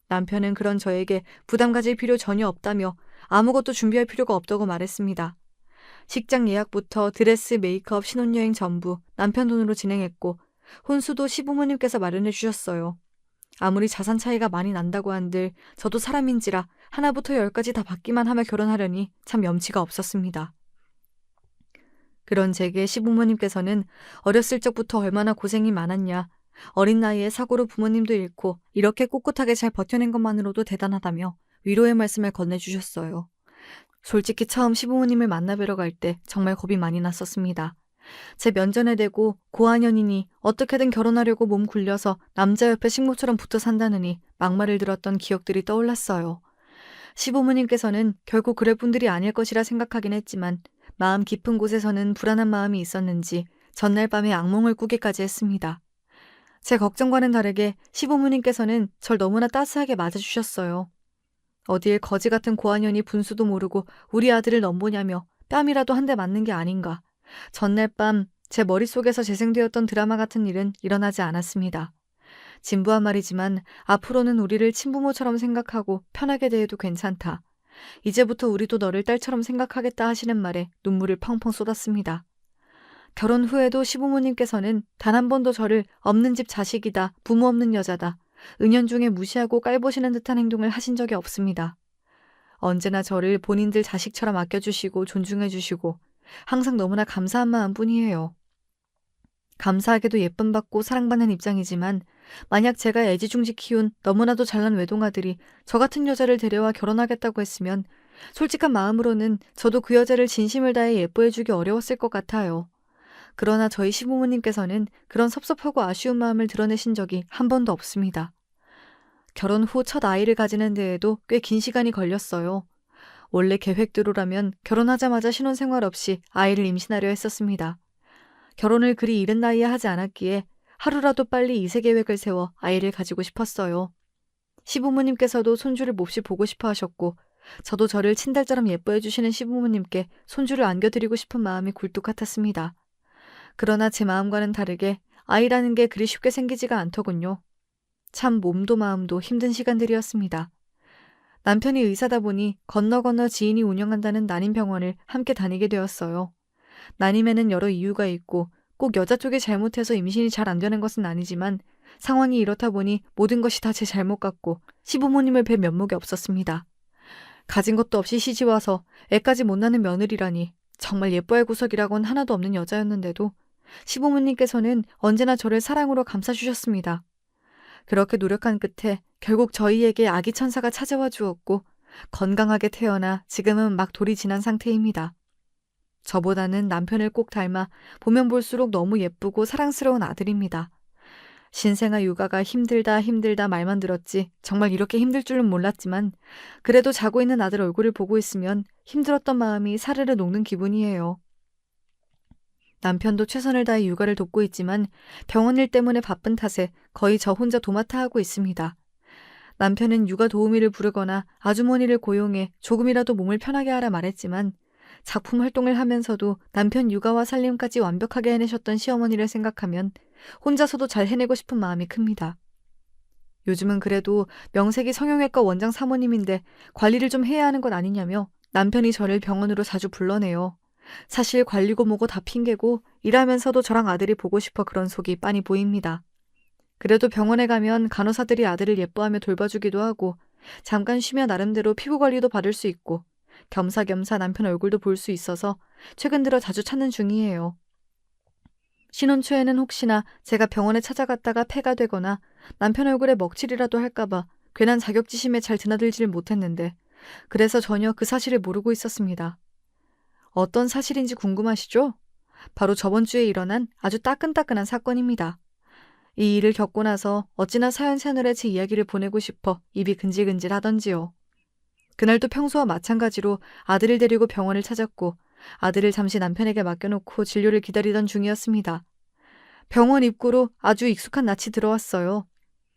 A: 남편은 그런 저에게 부담 가질 필요 전혀 없다며 아무것도 준비할 필요가 없다고 말했습니다. 식장 예약부터 드레스, 메이크업, 신혼여행 전부 남편 돈으로 진행했고 혼수도 시부모님께서 마련해 주셨어요. 아무리 자산 차이가 많이 난다고 한들 저도 사람인지라 하나부터 열까지 다 받기만 하며 결혼하려니 참 염치가 없었습니다. 그런 제게 시부모님께서는 어렸을 적부터 얼마나 고생이 많았냐, 어린 나이에 사고로 부모님도 잃고 이렇게 꿋꿋하게 잘 버텨낸 것만으로도 대단하다며 위로의 말씀을 건네주셨어요. 솔직히 처음 시부모님을 만나뵈러 갈 때 정말 겁이 많이 났었습니다. 제 면전에 대고 고아년이니 어떻게든 결혼하려고 몸 굴려서 남자 옆에 식모처럼 붙어 산다느니 막말을 들었던 기억들이 떠올랐어요. 시부모님께서는 결국 그럴 분들이 아닐 것이라 생각하긴 했지만 마음 깊은 곳에서는 불안한 마음이 있었는지 전날 밤에 악몽을 꾸기까지 했습니다. 제 걱정과는 다르게 시부모님께서는 절 너무나 따스하게 맞아주셨어요. 어디에 거지 같은 고아년이 분수도 모르고 우리 아들을 넘보냐며 뺨이라도 한 대 맞는 게 아닌가. 전날 밤 제 머릿속에서 재생되었던 드라마 같은 일은 일어나지 않았습니다. 진부한 말이지만 앞으로는 우리를 친부모처럼 생각하고 편하게 대해도 괜찮다. 이제부터 우리도 너를 딸처럼 생각하겠다 하시는 말에 눈물을 펑펑 쏟았습니다. 결혼 후에도 시부모님께서는 단 한 번도 저를 없는 집 자식이다, 부모 없는 여자다, 은연중에 무시하고 깔보시는 듯한 행동을 하신 적이 없습니다. 언제나 저를 본인들 자식처럼 아껴주시고 존중해주시고 항상 너무나 감사한 마음뿐이에요. 감사하게도 예쁨 받고 사랑받는 입장이지만 만약 제가 애지중지 키운 너무나도 잘난 외동아들이 저 같은 여자를 데려와 결혼하겠다고 했으면 솔직한 마음으로는 저도 그 여자를 진심을 다해 예뻐해주기 어려웠을 것 같아요. 그러나 저희 시부모님께서는 그런 섭섭하고 아쉬운 마음을 드러내신 적이 한 번도 없습니다. 결혼 후 첫 아이를 가지는 데에도 꽤 긴 시간이 걸렸어요. 원래 계획대로라면 결혼하자마자 신혼생활 없이 아이를 임신하려 했었습니다. 결혼을 그리 이른 나이에 하지 않았기에 하루라도 빨리 이세 계획을 세워 아이를 가지고 싶었어요. 시부모님께서도 손주를 몹시 보고 싶어 하셨고 저도 저를 친달처럼 예뻐해 주시는 시부모님께 손주를 안겨드리고 싶은 마음이 굴뚝 같았습니다. 그러나 제 마음과는 다르게 아이라는 게 그리 쉽게 생기지가 않더군요. 참 몸도 마음도 힘든 시간들이었습니다. 남편이 의사다 보니 건너 지인이 운영한다는 난임병원을 함께 다니게 되었어요. 난임에는 여러 이유가 있고 꼭 여자 쪽이 잘못해서 임신이 잘 안 되는 것은 아니지만 상황이 이렇다 보니 모든 것이 다 제 잘못 같고 시부모님을 뵐 면목이 없었습니다. 가진 것도 없이 시집와서 애까지 못 낳는 며느리라니 정말 예뻐할 구석이라곤 하나도 없는 여자였는데도 시부모님께서는 언제나 저를 사랑으로 감싸주셨습니다. 그렇게 노력한 끝에 결국 저희에게 아기 천사가 찾아와 주었고 건강하게 태어나 지금은 막 돌이 지난 상태입니다. 저보다는 남편을 꼭 닮아 보면 볼수록 너무 예쁘고 사랑스러운 아들입니다. 신생아 육아가 힘들다 말만 들었지 정말 이렇게 힘들 줄은 몰랐지만 그래도 자고 있는 아들 얼굴을 보고 있으면 힘들었던 마음이 사르르 녹는 기분이에요. 남편도 최선을 다해 육아를 돕고 있지만 병원 일 때문에 바쁜 탓에 거의 저 혼자 도맡아 하고 있습니다. 남편은 육아 도우미를 부르거나 아주머니를 고용해 조금이라도 몸을 편하게 하라 말했지만 작품 활동을 하면서도 남편 육아와 살림까지 완벽하게 해내셨던 시어머니를 생각하면 혼자서도 잘 해내고 싶은 마음이 큽니다. 요즘은 그래도 명색이 성형외과 원장 사모님인데 관리를 좀 해야 하는 것 아니냐며 남편이 저를 병원으로 자주 불러내요. 사실 관리고 뭐고 다 핑계고 일하면서도 저랑 아들이 보고 싶어 그런 속이 빤히 보입니다. 그래도 병원에 가면 간호사들이 아들을 예뻐하며 돌봐주기도 하고 잠깐 쉬며 나름대로 피부 관리도 받을 수 있고 겸사겸사 남편 얼굴도 볼 수 있어서 최근 들어 자주 찾는 중이에요. 신혼 초에는 혹시나 제가 병원에 찾아갔다가 폐가 되거나 남편 얼굴에 먹칠이라도 할까봐 괜한 자격지심에 잘 드나들지를 못했는데 그래서 전혀 그 사실을 모르고 있었습니다. 어떤 사실인지 궁금하시죠? 바로 저번 주에 일어난 아주 따끈따끈한 사건입니다. 이 일을 겪고 나서 어찌나 사연 채널에 제 이야기를 보내고 싶어 입이 근질근질 하던지요. 그날도 평소와 마찬가지로 아들을 데리고 병원을 찾았고 아들을 잠시 남편에게 맡겨놓고 진료를 기다리던 중이었습니다. 병원 입구로 아주 익숙한 낯이 들어왔어요.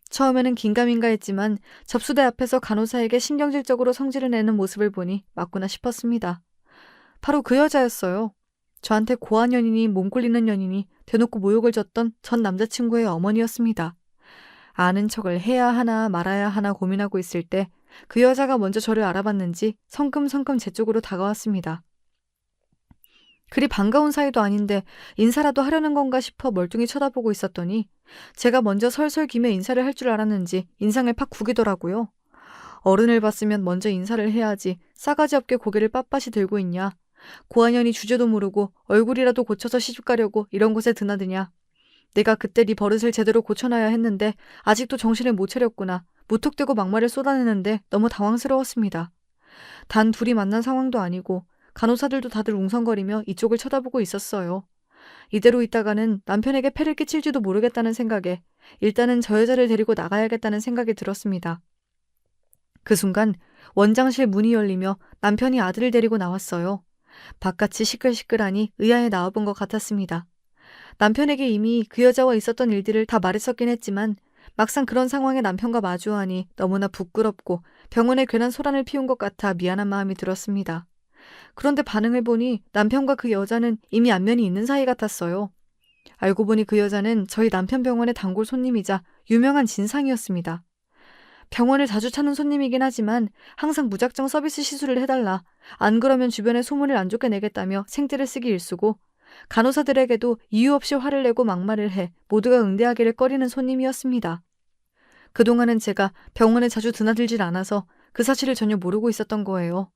A: 처음에는 긴가민가 했지만 접수대 앞에서 간호사에게 신경질적으로 성질을 내는 모습을 보니 맞구나 싶었습니다. 바로 그 여자였어요. 저한테 고한 연인이 몸 굴리는 연인이 대놓고 모욕을 줬던 전 남자친구의 어머니였습니다. 아는 척을 해야 하나 말아야 하나 고민하고 있을 때 그 여자가 먼저 저를 알아봤는지 성큼성큼 제 쪽으로 다가왔습니다. 그리 반가운 사이도 아닌데 인사라도 하려는 건가 싶어 멀뚱히 쳐다보고 있었더니 제가 먼저 설설김에 인사를 할 줄 알았는지 인상을 팍 구기더라고요. 어른을 봤으면 먼저 인사를 해야지 싸가지 없게 고개를 빳빳이 들고 있냐. 고한연이 주제도 모르고 얼굴이라도 고쳐서 시집가려고 이런 곳에 드나드냐. 내가 그때 네 버릇을 제대로 고쳐놔야 했는데 아직도 정신을 못 차렸구나. 무턱대고 막말을 쏟아내는데 너무 당황스러웠습니다. 단 둘이 만난 상황도 아니고 간호사들도 다들 웅성거리며 이쪽을 쳐다보고 있었어요. 이대로 있다가는 남편에게 폐를 끼칠지도 모르겠다는 생각에 일단은 저 여자를 데리고 나가야겠다는 생각이 들었습니다. 그 순간 원장실 문이 열리며 남편이 아들을 데리고 나왔어요. 바깥이 시끌시끌하니 의아해 나와본 것 같았습니다. 남편에게 이미 그 여자와 있었던 일들을 다 말했었긴 했지만 막상 그런 상황에 남편과 마주하니 너무나 부끄럽고 병원에 괜한 소란을 피운 것 같아 미안한 마음이 들었습니다. 그런데 반응을 보니 남편과 그 여자는 이미 안면이 있는 사이 같았어요. 알고 보니 그 여자는 저희 남편 병원의 단골 손님이자 유명한 진상이었습니다. 병원을 자주 찾는 손님이긴 하지만 항상 무작정 서비스 시술을 해달라. 안 그러면 주변에 소문을 안 좋게 내겠다며 생떼를 쓰기 일쑤고 간호사들에게도 이유 없이 화를 내고 막말을 해 모두가 응대하기를 꺼리는 손님이었습니다. 그동안은 제가 병원에 자주 드나들질 않아서 그 사실을 전혀 모르고 있었던 거예요.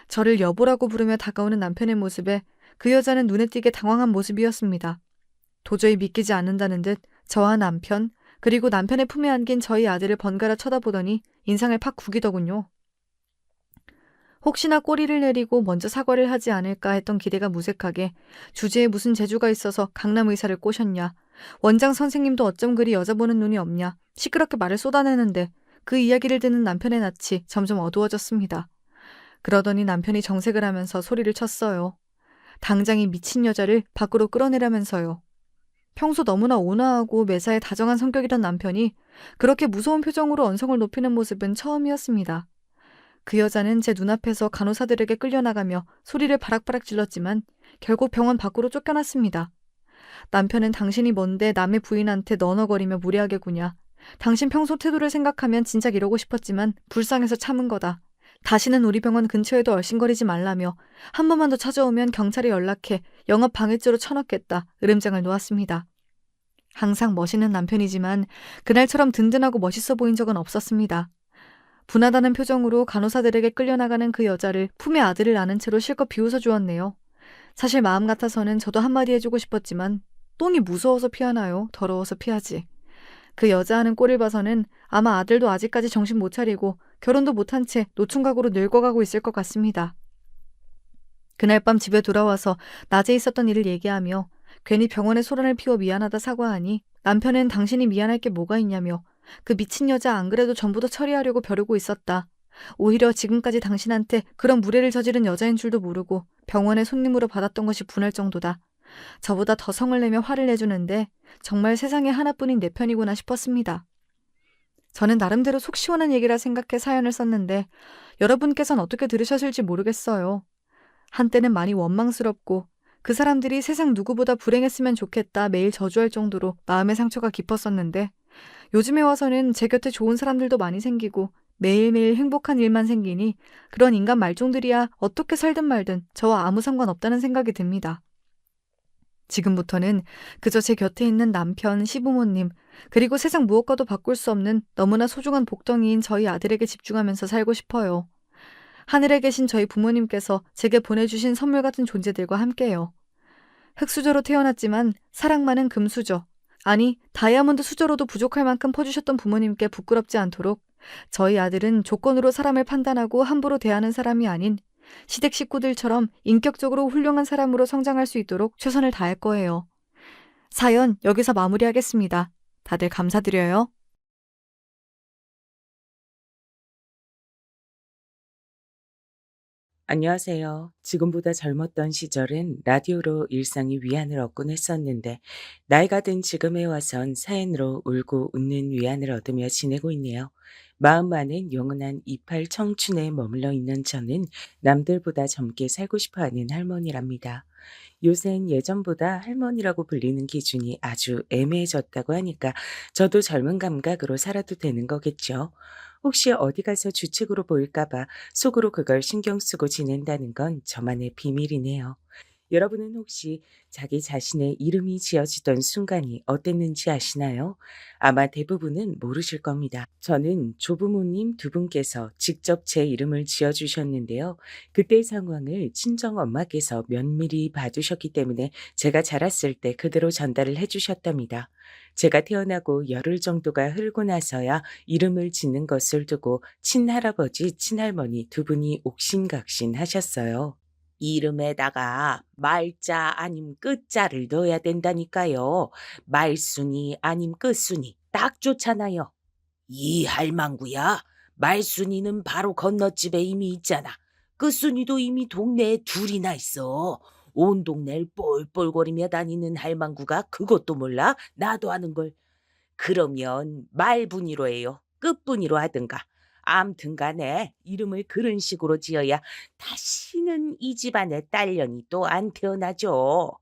A: 저를 여보라고 부르며 다가오는 남편의 모습에 그 여자는 눈에 띄게 당황한 모습이었습니다. 도저히 믿기지 않는다는 듯 저와 남편, 그리고 남편의 품에 안긴 저희 아들을 번갈아 쳐다보더니 인상을 팍 구기더군요. 혹시나 꼬리를 내리고 먼저 사과를 하지 않을까 했던 기대가 무색하게 주제에 무슨 재주가 있어서 강남 의사를 꼬셨냐. 원장 선생님도 어쩜 그리 여자 보는 눈이 없냐. 시끄럽게 말을 쏟아내는데 그 이야기를 듣는 남편의 낯이 점점 어두워졌습니다. 그러더니 남편이 정색을 하면서 소리를 쳤어요. 당장 이 미친 여자를 밖으로 끌어내라면서요. 평소 너무나 온화하고 매사에 다정한 성격이던 남편이 그렇게 무서운 표정으로 언성을 높이는 모습은 처음이었습니다. 그 여자는 제 눈앞에서 간호사들에게 끌려나가며 소리를 바락바락 질렀지만 결국 병원 밖으로 쫓겨났습니다. 남편은 당신이 뭔데 남의 부인한테 너너거리며 무례하게 구냐. 당신 평소 태도를 생각하면 진작 이러고 싶었지만 불쌍해서 참은 거다. 다시는 우리 병원 근처에도 얼씬거리지 말라며 한 번만 더 찾아오면 경찰에 연락해 영업 방해죄로 쳐넣겠다. 으름장을 놓았습니다. 항상 멋있는 남편이지만 그날처럼 든든하고 멋있어 보인 적은 없었습니다. 분하다는 표정으로 간호사들에게 끌려나가는 그 여자를 품에 아들을 안은 채로 실컷 비웃어 주었네요. 사실 마음 같아서는 저도 한마디 해주고 싶었지만 똥이 무서워서 피하나요? 더러워서 피하지. 그 여자하는 꼴을 봐서는 아마 아들도 아직까지 정신 못 차리고 결혼도 못한 채 노총각으로 늙어가고 있을 것 같습니다. 그날 밤 집에 돌아와서 낮에 있었던 일을 얘기하며 괜히 병원에 소란을 피워 미안하다 사과하니 남편은 당신이 미안할 게 뭐가 있냐며 그 미친 여자 안 그래도 전부 다 처리하려고 벼르고 있었다. 오히려 지금까지 당신한테 그런 무례를 저지른 여자인 줄도 모르고 병원에 손님으로 받았던 것이 분할 정도다. 저보다 더 성을 내며 화를 내주는데 정말 세상에 하나뿐인 내 편이구나 싶었습니다. 저는 나름대로 속 시원한 얘기라 생각해 사연을 썼는데 여러분께선 어떻게 들으셨을지 모르겠어요. 한때는 많이 원망스럽고 그 사람들이 세상 누구보다 불행했으면 좋겠다 매일 저주할 정도로 마음의 상처가 깊었었는데 요즘에 와서는 제 곁에 좋은 사람들도 많이 생기고 매일매일 행복한 일만 생기니 그런 인간 말종들이야 어떻게 살든 말든 저와 아무 상관없다는 생각이 듭니다. 지금부터는 그저 제 곁에 있는 남편, 시부모님, 그리고 세상 무엇과도 바꿀 수 없는 너무나 소중한 복덩이인 저희 아들에게 집중하면서 살고 싶어요. 하늘에 계신 저희 부모님께서 제게 보내주신 선물 같은 존재들과 함께요. 흙수저로 태어났지만 사랑 많은 금수저, 아니 다이아몬드 수저로도 부족할 만큼 퍼주셨던 부모님께 부끄럽지 않도록 저희 아들은 조건으로 사람을 판단하고 함부로 대하는 사람이 아닌 시댁 식구들처럼 인격적으로 훌륭한 사람으로 성장할 수 있도록 최선을 다할 거예요. 사연 여기서 마무리하겠습니다. 다들 감사드려요.
B: 안녕하세요. 지금보다 젊었던 시절은 라디오로 일상의 위안을 얻곤 했었는데, 나이가 든 지금에 와선 사연으로 울고 웃는 위안을 얻으며 지내고 있네요. 마음만은 영원한 28 청춘에 머물러 있는 저는 남들보다 젊게 살고 싶어 하는 할머니랍니다. 요샌 예전보다 할머니라고 불리는 기준이 아주 애매해졌다고 하니까 저도 젊은 감각으로 살아도 되는 거겠죠. 혹시 어디 가서 주책으로 보일까 봐 속으로 그걸 신경 쓰고 지낸다는 건 저만의 비밀이네요. 여러분은 혹시 자기 자신의 이름이 지어지던 순간이 어땠는지 아시나요? 아마 대부분은 모르실 겁니다. 저는 조부모님 두 분께서 직접 제 이름을 지어주셨는데요. 그때 상황을 친정 엄마께서 면밀히 봐두셨기 때문에 제가 자랐을 때 그대로 전달을 해주셨답니다. 제가 태어나고 열흘 정도가 흐르고 나서야 이름을 짓는 것을 두고 친할아버지, 친할머니 두 분이 옥신각신 하셨어요. 이름에다가 말자 아님 끝자를 넣어야 된다니까요. 말순이 아님 끝순이 딱 좋잖아요. 이 할망구야. 말순이는 바로 건너집에 이미 있잖아. 끝순이도 이미 동네에 둘이나 있어. 온 동네를 꼴꼴거리며 다니는 할망구가 그것도 몰라? 나도 아는 걸. 그러면 말분이로 해요. 끝분이로 하든가. 암튼 간에 이름을 그런 식으로 지어야 다시는 이 집안에 딸년이 또 안 태어나죠.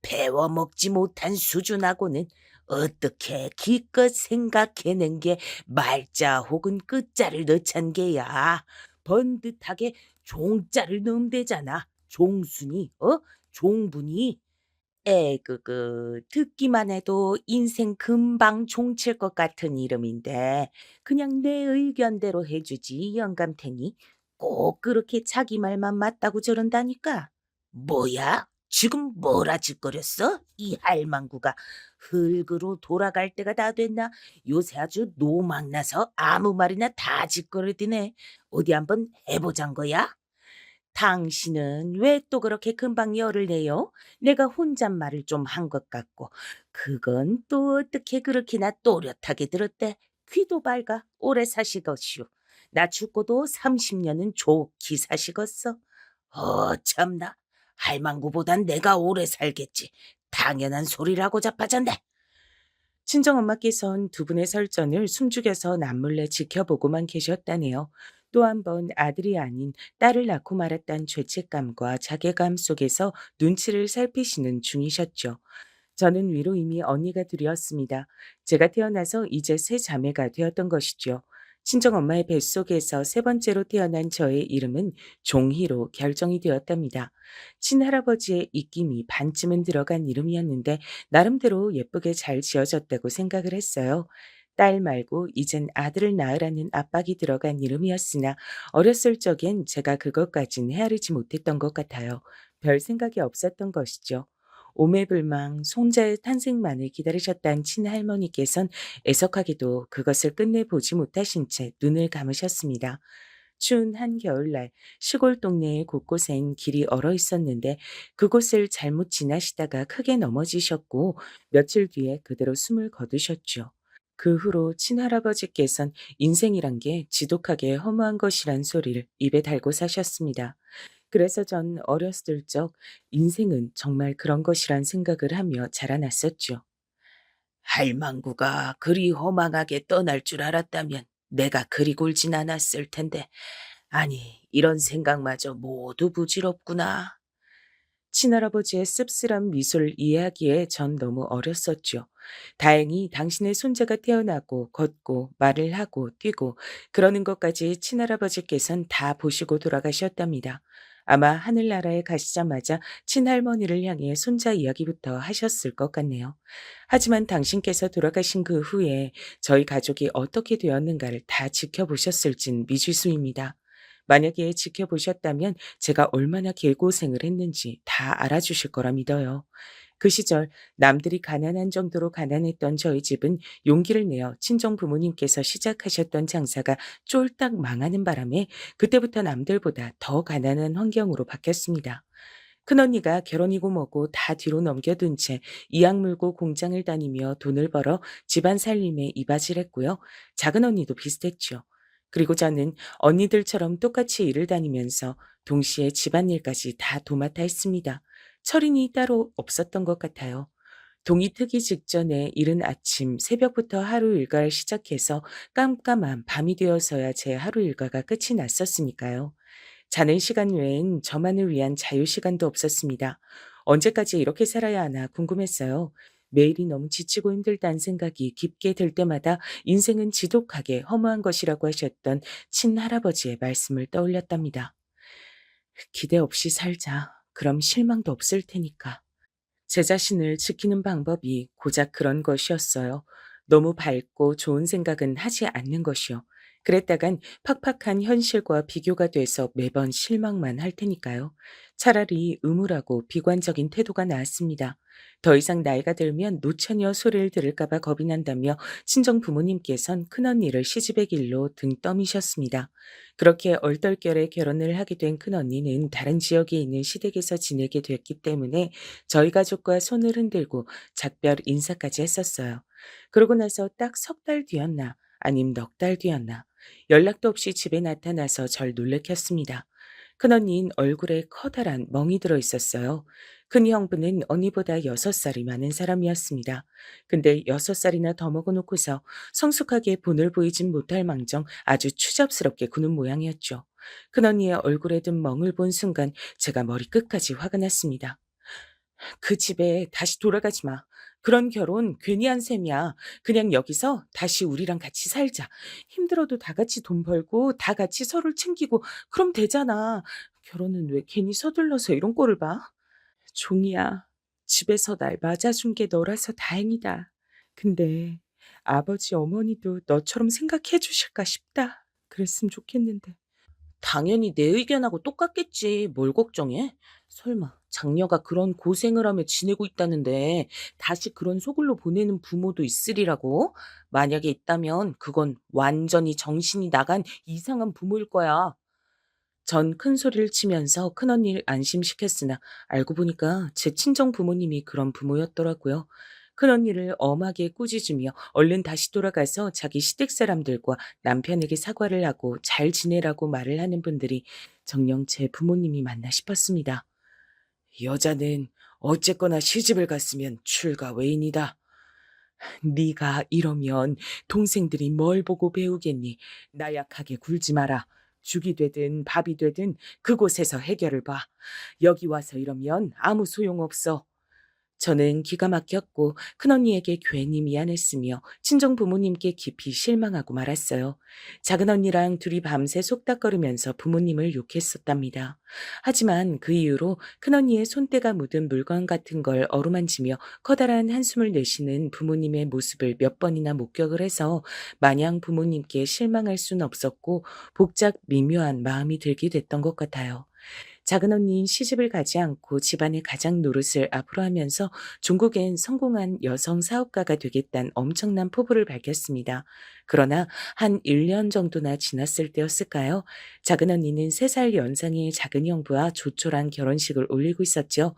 B: 배워먹지 못한 수준하고는 어떻게 기껏 생각해낸 게 말자 혹은 끝자를 넣잔 게야. 번듯하게 종자를 넣으면 되잖아. 종순이, 종분이. 듣기만 해도 인생 금방 종칠 것 같은 이름인데 그냥 내 의견대로 해주지 이 영감탱이. 꼭 그렇게 자기 말만 맞다고 저런다니까. 뭐야? 지금 뭐라 짓거렸어? 이 할망구가 흙으로 돌아갈 때가 다 됐나? 요새 아주 노망나서 아무 말이나 다 짓거리네. 어디 한번 해보잔 거야? 당신은 왜 또 그렇게 금방 열을 내요? 내가 혼잣말을 좀 한 것 같고 그건 또 어떻게 그렇게나 또렷하게 들었대? 귀도 밝아 오래 사시더슈. 나 죽고도 30년은 좋게 사시겠어. 참나. 할망구보단 내가 오래 살겠지. 당연한 소리라고 자빠졌네. 친정엄마께선 두 분의 설전을 숨죽여서 남몰래 지켜보고만 계셨다네요. 또 한 번 아들이 아닌 딸을 낳고 말았단 죄책감과 자괴감 속에서 눈치를 살피시는 중이셨죠. 저는 위로 이미 언니가 둘이었습니다. 제가 태어나서 이제 세 자매가 되었던 것이죠. 친정엄마의 뱃속에서 세 번째로 태어난 저의 이름은 종희로 결정이 되었답니다. 친할아버지의 입김이 반쯤은 들어간 이름이었는데 나름대로 예쁘게 잘 지어졌다고 생각을 했어요. 딸 말고 이젠 아들을 낳으라는 압박이 들어간 이름이었으나 어렸을 적엔 제가 그것까진 헤아리지 못했던 것 같아요. 별 생각이 없었던 것이죠. 오매불망 손자의 탄생만을 기다리셨던 친할머니께선 애석하게도 그것을 끝내 보지 못하신 채 눈을 감으셨습니다. 추운 한겨울날 시골 동네 곳곳엔 길이 얼어 있었는데 그곳을 잘못 지나시다가 크게 넘어지셨고 며칠 뒤에 그대로 숨을 거두셨죠. 그 후로 친할아버지께선 인생이란 게 지독하게 허무한 것이란 소리를 입에 달고 사셨습니다. 그래서 전 어렸을 적 인생은 정말 그런 것이란 생각을 하며 자라났었죠. 할망구가 그리 허망하게 떠날 줄 알았다면 내가 그리 굴진 않았을 텐데. 아니, 이런 생각마저 모두 부질없구나. 친할아버지의 씁쓸한 미소를 이해하기에 전 너무 어렸었죠. 다행히 당신의 손자가 태어나고 걷고 말을 하고 뛰고 그러는 것까지 친할아버지께선 다 보시고 돌아가셨답니다. 아마 하늘나라에 가시자마자 친할머니를 향해 손자 이야기부터 하셨을 것 같네요. 하지만 당신께서 돌아가신 그 후에 저희 가족이 어떻게 되었는가를 다 지켜보셨을진 미지수입니다. 만약에 지켜보셨다면 제가 얼마나 개고생을 했는지 다 알아주실 거라 믿어요. 그 시절 남들이 가난한 정도로 가난했던 저희 집은 용기를 내어 친정 부모님께서 시작하셨던 장사가 쫄딱 망하는 바람에 그때부터 남들보다 더 가난한 환경으로 바뀌었습니다. 큰언니가 결혼이고 뭐고 다 뒤로 넘겨둔 채 이악 물고 공장을 다니며 돈을 벌어 집안 살림에 이바지했고요. 작은 언니도 비슷했죠. 그리고 저는 언니들처럼 똑같이 일을 다니면서 동시에 집안일까지 다 도맡아 했습니다. 철인이 따로 없었던 것 같아요. 동이 트기 직전에 이른 아침 새벽부터 하루 일과를 시작해서 깜깜한 밤이 되어서야 제 하루 일과가 끝이 났었으니까요. 자는 시간 외엔 저만을 위한 자유 시간도 없었습니다. 언제까지 이렇게 살아야 하나 궁금했어요. 매일이 너무 지치고 힘들다는 생각이 깊게 들 때마다 인생은 지독하게 허무한 것이라고 하셨던 친할아버지의 말씀을 떠올렸답니다. 기대 없이 살자. 그럼 실망도 없을 테니까. 제 자신을 지키는 방법이 고작 그런 것이었어요. 너무 밝고 좋은 생각은 하지 않는 것이요. 그랬다간 팍팍한 현실과 비교가 돼서 매번 실망만 할 테니까요. 차라리 의무라고 비관적인 태도가 나았습니다. 더 이상 나이가 들면 노처녀 소리를 들을까봐 겁이 난다며 친정 부모님께선 큰언니를 시집의 길로 등 떠미셨습니다. 그렇게 얼떨결에 결혼을 하게 된 큰언니는 다른 지역에 있는 시댁에서 지내게 됐기 때문에 저희 가족과 손을 흔들고 작별 인사까지 했었어요. 그러고 나서 딱 석 달 뒤였나 아님 넉 달 뒤였나 연락도 없이 집에 나타나서 절 놀래켰습니다. 큰언니는 얼굴에 커다란 멍이 들어 있었어요. 큰 형부는 언니보다 6살이 많은 사람이었습니다. 근데 6살이나 더 먹어놓고서 성숙하게 본을 보이진 못할 망정 아주 추잡스럽게 구는 모양이었죠. 큰언니의 얼굴에 든 멍을 본 순간 제가 머리끝까지 화가 났습니다. 그 집에 다시 돌아가지 마. 그런 결혼 괜히 한 셈이야. 그냥 여기서 다시 우리랑 같이 살자. 힘들어도 다 같이 돈 벌고 다 같이 서로를 챙기고 그럼 되잖아. 결혼은 왜 괜히 서둘러서 이런 꼴을 봐? 종이야. 집에서 날 맞아준 게 너라서 다행이다. 근데 아버지 어머니도 너처럼 생각해 주실까 싶다. 그랬으면 좋겠는데. 당연히 내 의견하고 똑같겠지. 뭘 걱정해? 설마 장녀가 그런 고생을 하며 지내고 있다는데 다시 그런 소굴로 보내는 부모도 있으리라고? 만약에 있다면 그건 완전히 정신이 나간 이상한 부모일 거야. 전 큰 소리를 치면서 큰언니를 안심시켰으나 알고 보니까 제 친정 부모님이 그런 부모였더라고요. 큰언니를 엄하게 꾸짖으며 얼른 다시 돌아가서 자기 시댁 사람들과 남편에게 사과를 하고 잘 지내라고 말을 하는 분들이 정녕 제 부모님이 맞나 싶었습니다. 여자는 어쨌거나 시집을 갔으면 출가 외인이다. 네가 이러면 동생들이 뭘 보고 배우겠니? 나약하게 굴지 마라. 죽이 되든 밥이 되든 그곳에서 해결을 봐. 여기 와서 이러면 아무 소용없어. 저는 기가 막혔고 큰언니에게 괜히 미안했으며 친정 부모님께 깊이 실망하고 말았어요. 작은 언니랑 둘이 밤새 속닥거리면서 부모님을 욕했었답니다. 하지만 그 이후로 큰언니의 손때가 묻은 물건 같은 걸 어루만지며 커다란 한숨을 내쉬는 부모님의 모습을 몇 번이나 목격을 해서 마냥 부모님께 실망할 순 없었고 복잡 미묘한 마음이 들게 됐던 것 같아요. 작은 언니인 시집을 가지 않고 집안의 가장 노릇을 앞으로 하면서 중국엔 성공한 여성 사업가가 되겠다는 엄청난 포부를 밝혔습니다. 그러나 한 1년 정도나 지났을 때였을까요? 작은 언니는 3살 연상의 작은 형부와 조촐한 결혼식을 올리고 있었죠.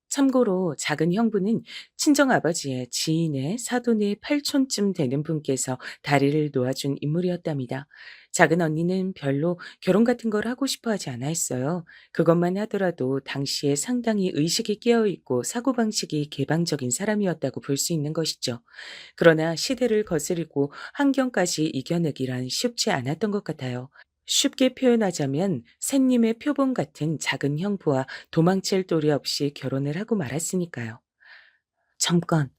B: 참고로 작은 형부는 친정아버지의 지인의 사돈의 팔촌쯤 되는 분께서 다리를 놓아준 인물이었답니다. 작은 언니는 별로 결혼 같은 걸 하고 싶어 하지 않아 했어요. 그것만 하더라도 당시에 상당히 의식이 깨어있고 사고방식이 개방적인 사람이었다고 볼 수 있는 것이죠. 그러나 시대를 거스르고 환경까지 이겨내기란 쉽지 않았던 것 같아요. 쉽게 표현하자면 샌님의 표본 같은 작은 형부와 도망칠 도리 없이 결혼을 하고 말았으니까요. 잠깐,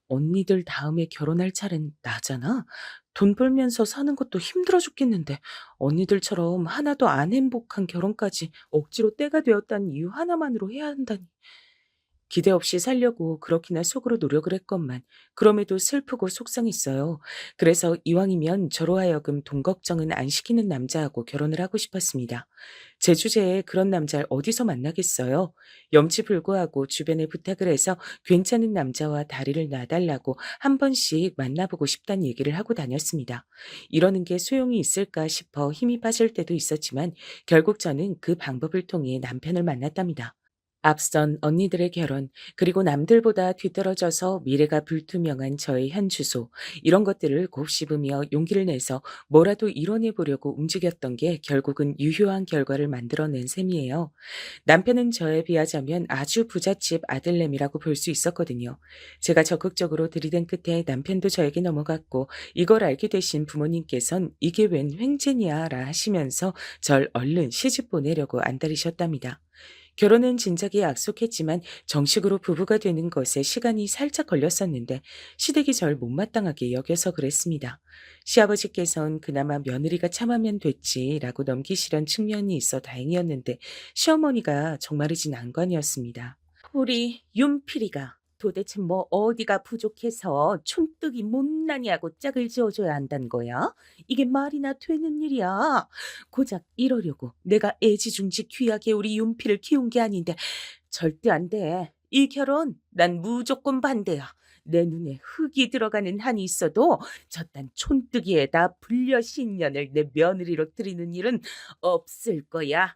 B: 언니들 다음에 결혼할 차례는 나잖아? 돈 벌면서 사는 것도 힘들어 죽겠는데 언니들처럼 하나도 안 행복한 결혼까지 억지로 때가 되었다는 이유 하나만으로 해야 한다니. 기대 없이 살려고 그렇게나 속으로 노력을 했건만 그럼에도 슬프고 속상했어요. 그래서 이왕이면 저로 하여금 돈 걱정은 안 시키는 남자하고 결혼을 하고 싶었습니다. 제 주제에 그런 남자를 어디서 만나겠어요? 염치불구하고 주변에 부탁을 해서 괜찮은 남자와 다리를 놔달라고 한 번씩 만나보고 싶다는 얘기를 하고 다녔습니다. 이러는 게 소용이 있을까 싶어 힘이 빠질 때도 있었지만 결국 저는 그 방법을 통해 남편을 만났답니다. 앞선 언니들의 결혼, 그리고 남들보다 뒤떨어져서 미래가 불투명한 저의 현 주소, 이런 것들을 곱씹으며 용기를 내서 뭐라도 이뤄내 보려고 움직였던 게 결국은 유효한 결과를 만들어낸 셈이에요. 남편은 저에 비하자면 아주 부잣집 아들내미라고 볼 수 있었거든요. 제가 적극적으로 들이댄 끝에 남편도 저에게 넘어갔고 이걸 알게 되신 부모님께선 이게 웬 횡재냐라 하시면서 절 얼른 시집 보내려고 안달이셨답니다. 결혼은 진작에 약속했지만 정식으로 부부가 되는 것에 시간이 살짝 걸렸었는데 시댁이 절 못마땅하게 여겨서 그랬습니다. 시아버지께선 그나마 며느리가 참으면 됐지라고 넘기시던 측면이 있어 다행이었는데 시어머니가 정말이지 난관이었습니다. 우리 윤필이가 도대체 뭐 어디가 부족해서 촌뜨기 못나니 하고 짝을 지어줘야 한다는 거야? 이게 말이나 되는 일이야. 고작 이러려고 내가 애지중지 귀하게 우리 윤필을 키운 게 아닌데 절대 안 돼. 이 결혼 난 무조건 반대야. 내 눈에 흙이 들어가는 한이 있어도 저딴 촌뜨기에다 불려신년을 내 며느리로 들이는 일은 없을 거야.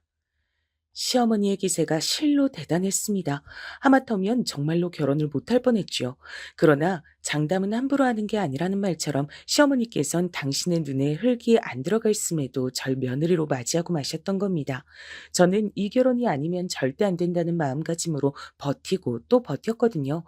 B: 시어머니의 기세가 실로 대단했습니다. 하마터면 정말로 결혼을 못할 뻔했지요. 그러나 장담은 함부로 하는 게 아니라는 말처럼 시어머니께선 당신의 눈에 흙이 안 들어가 있음에도 절 며느리로 맞이하고 마셨던 겁니다. 저는 이 결혼이 아니면 절대 안 된다는 마음가짐으로 버티고 또 버텼거든요.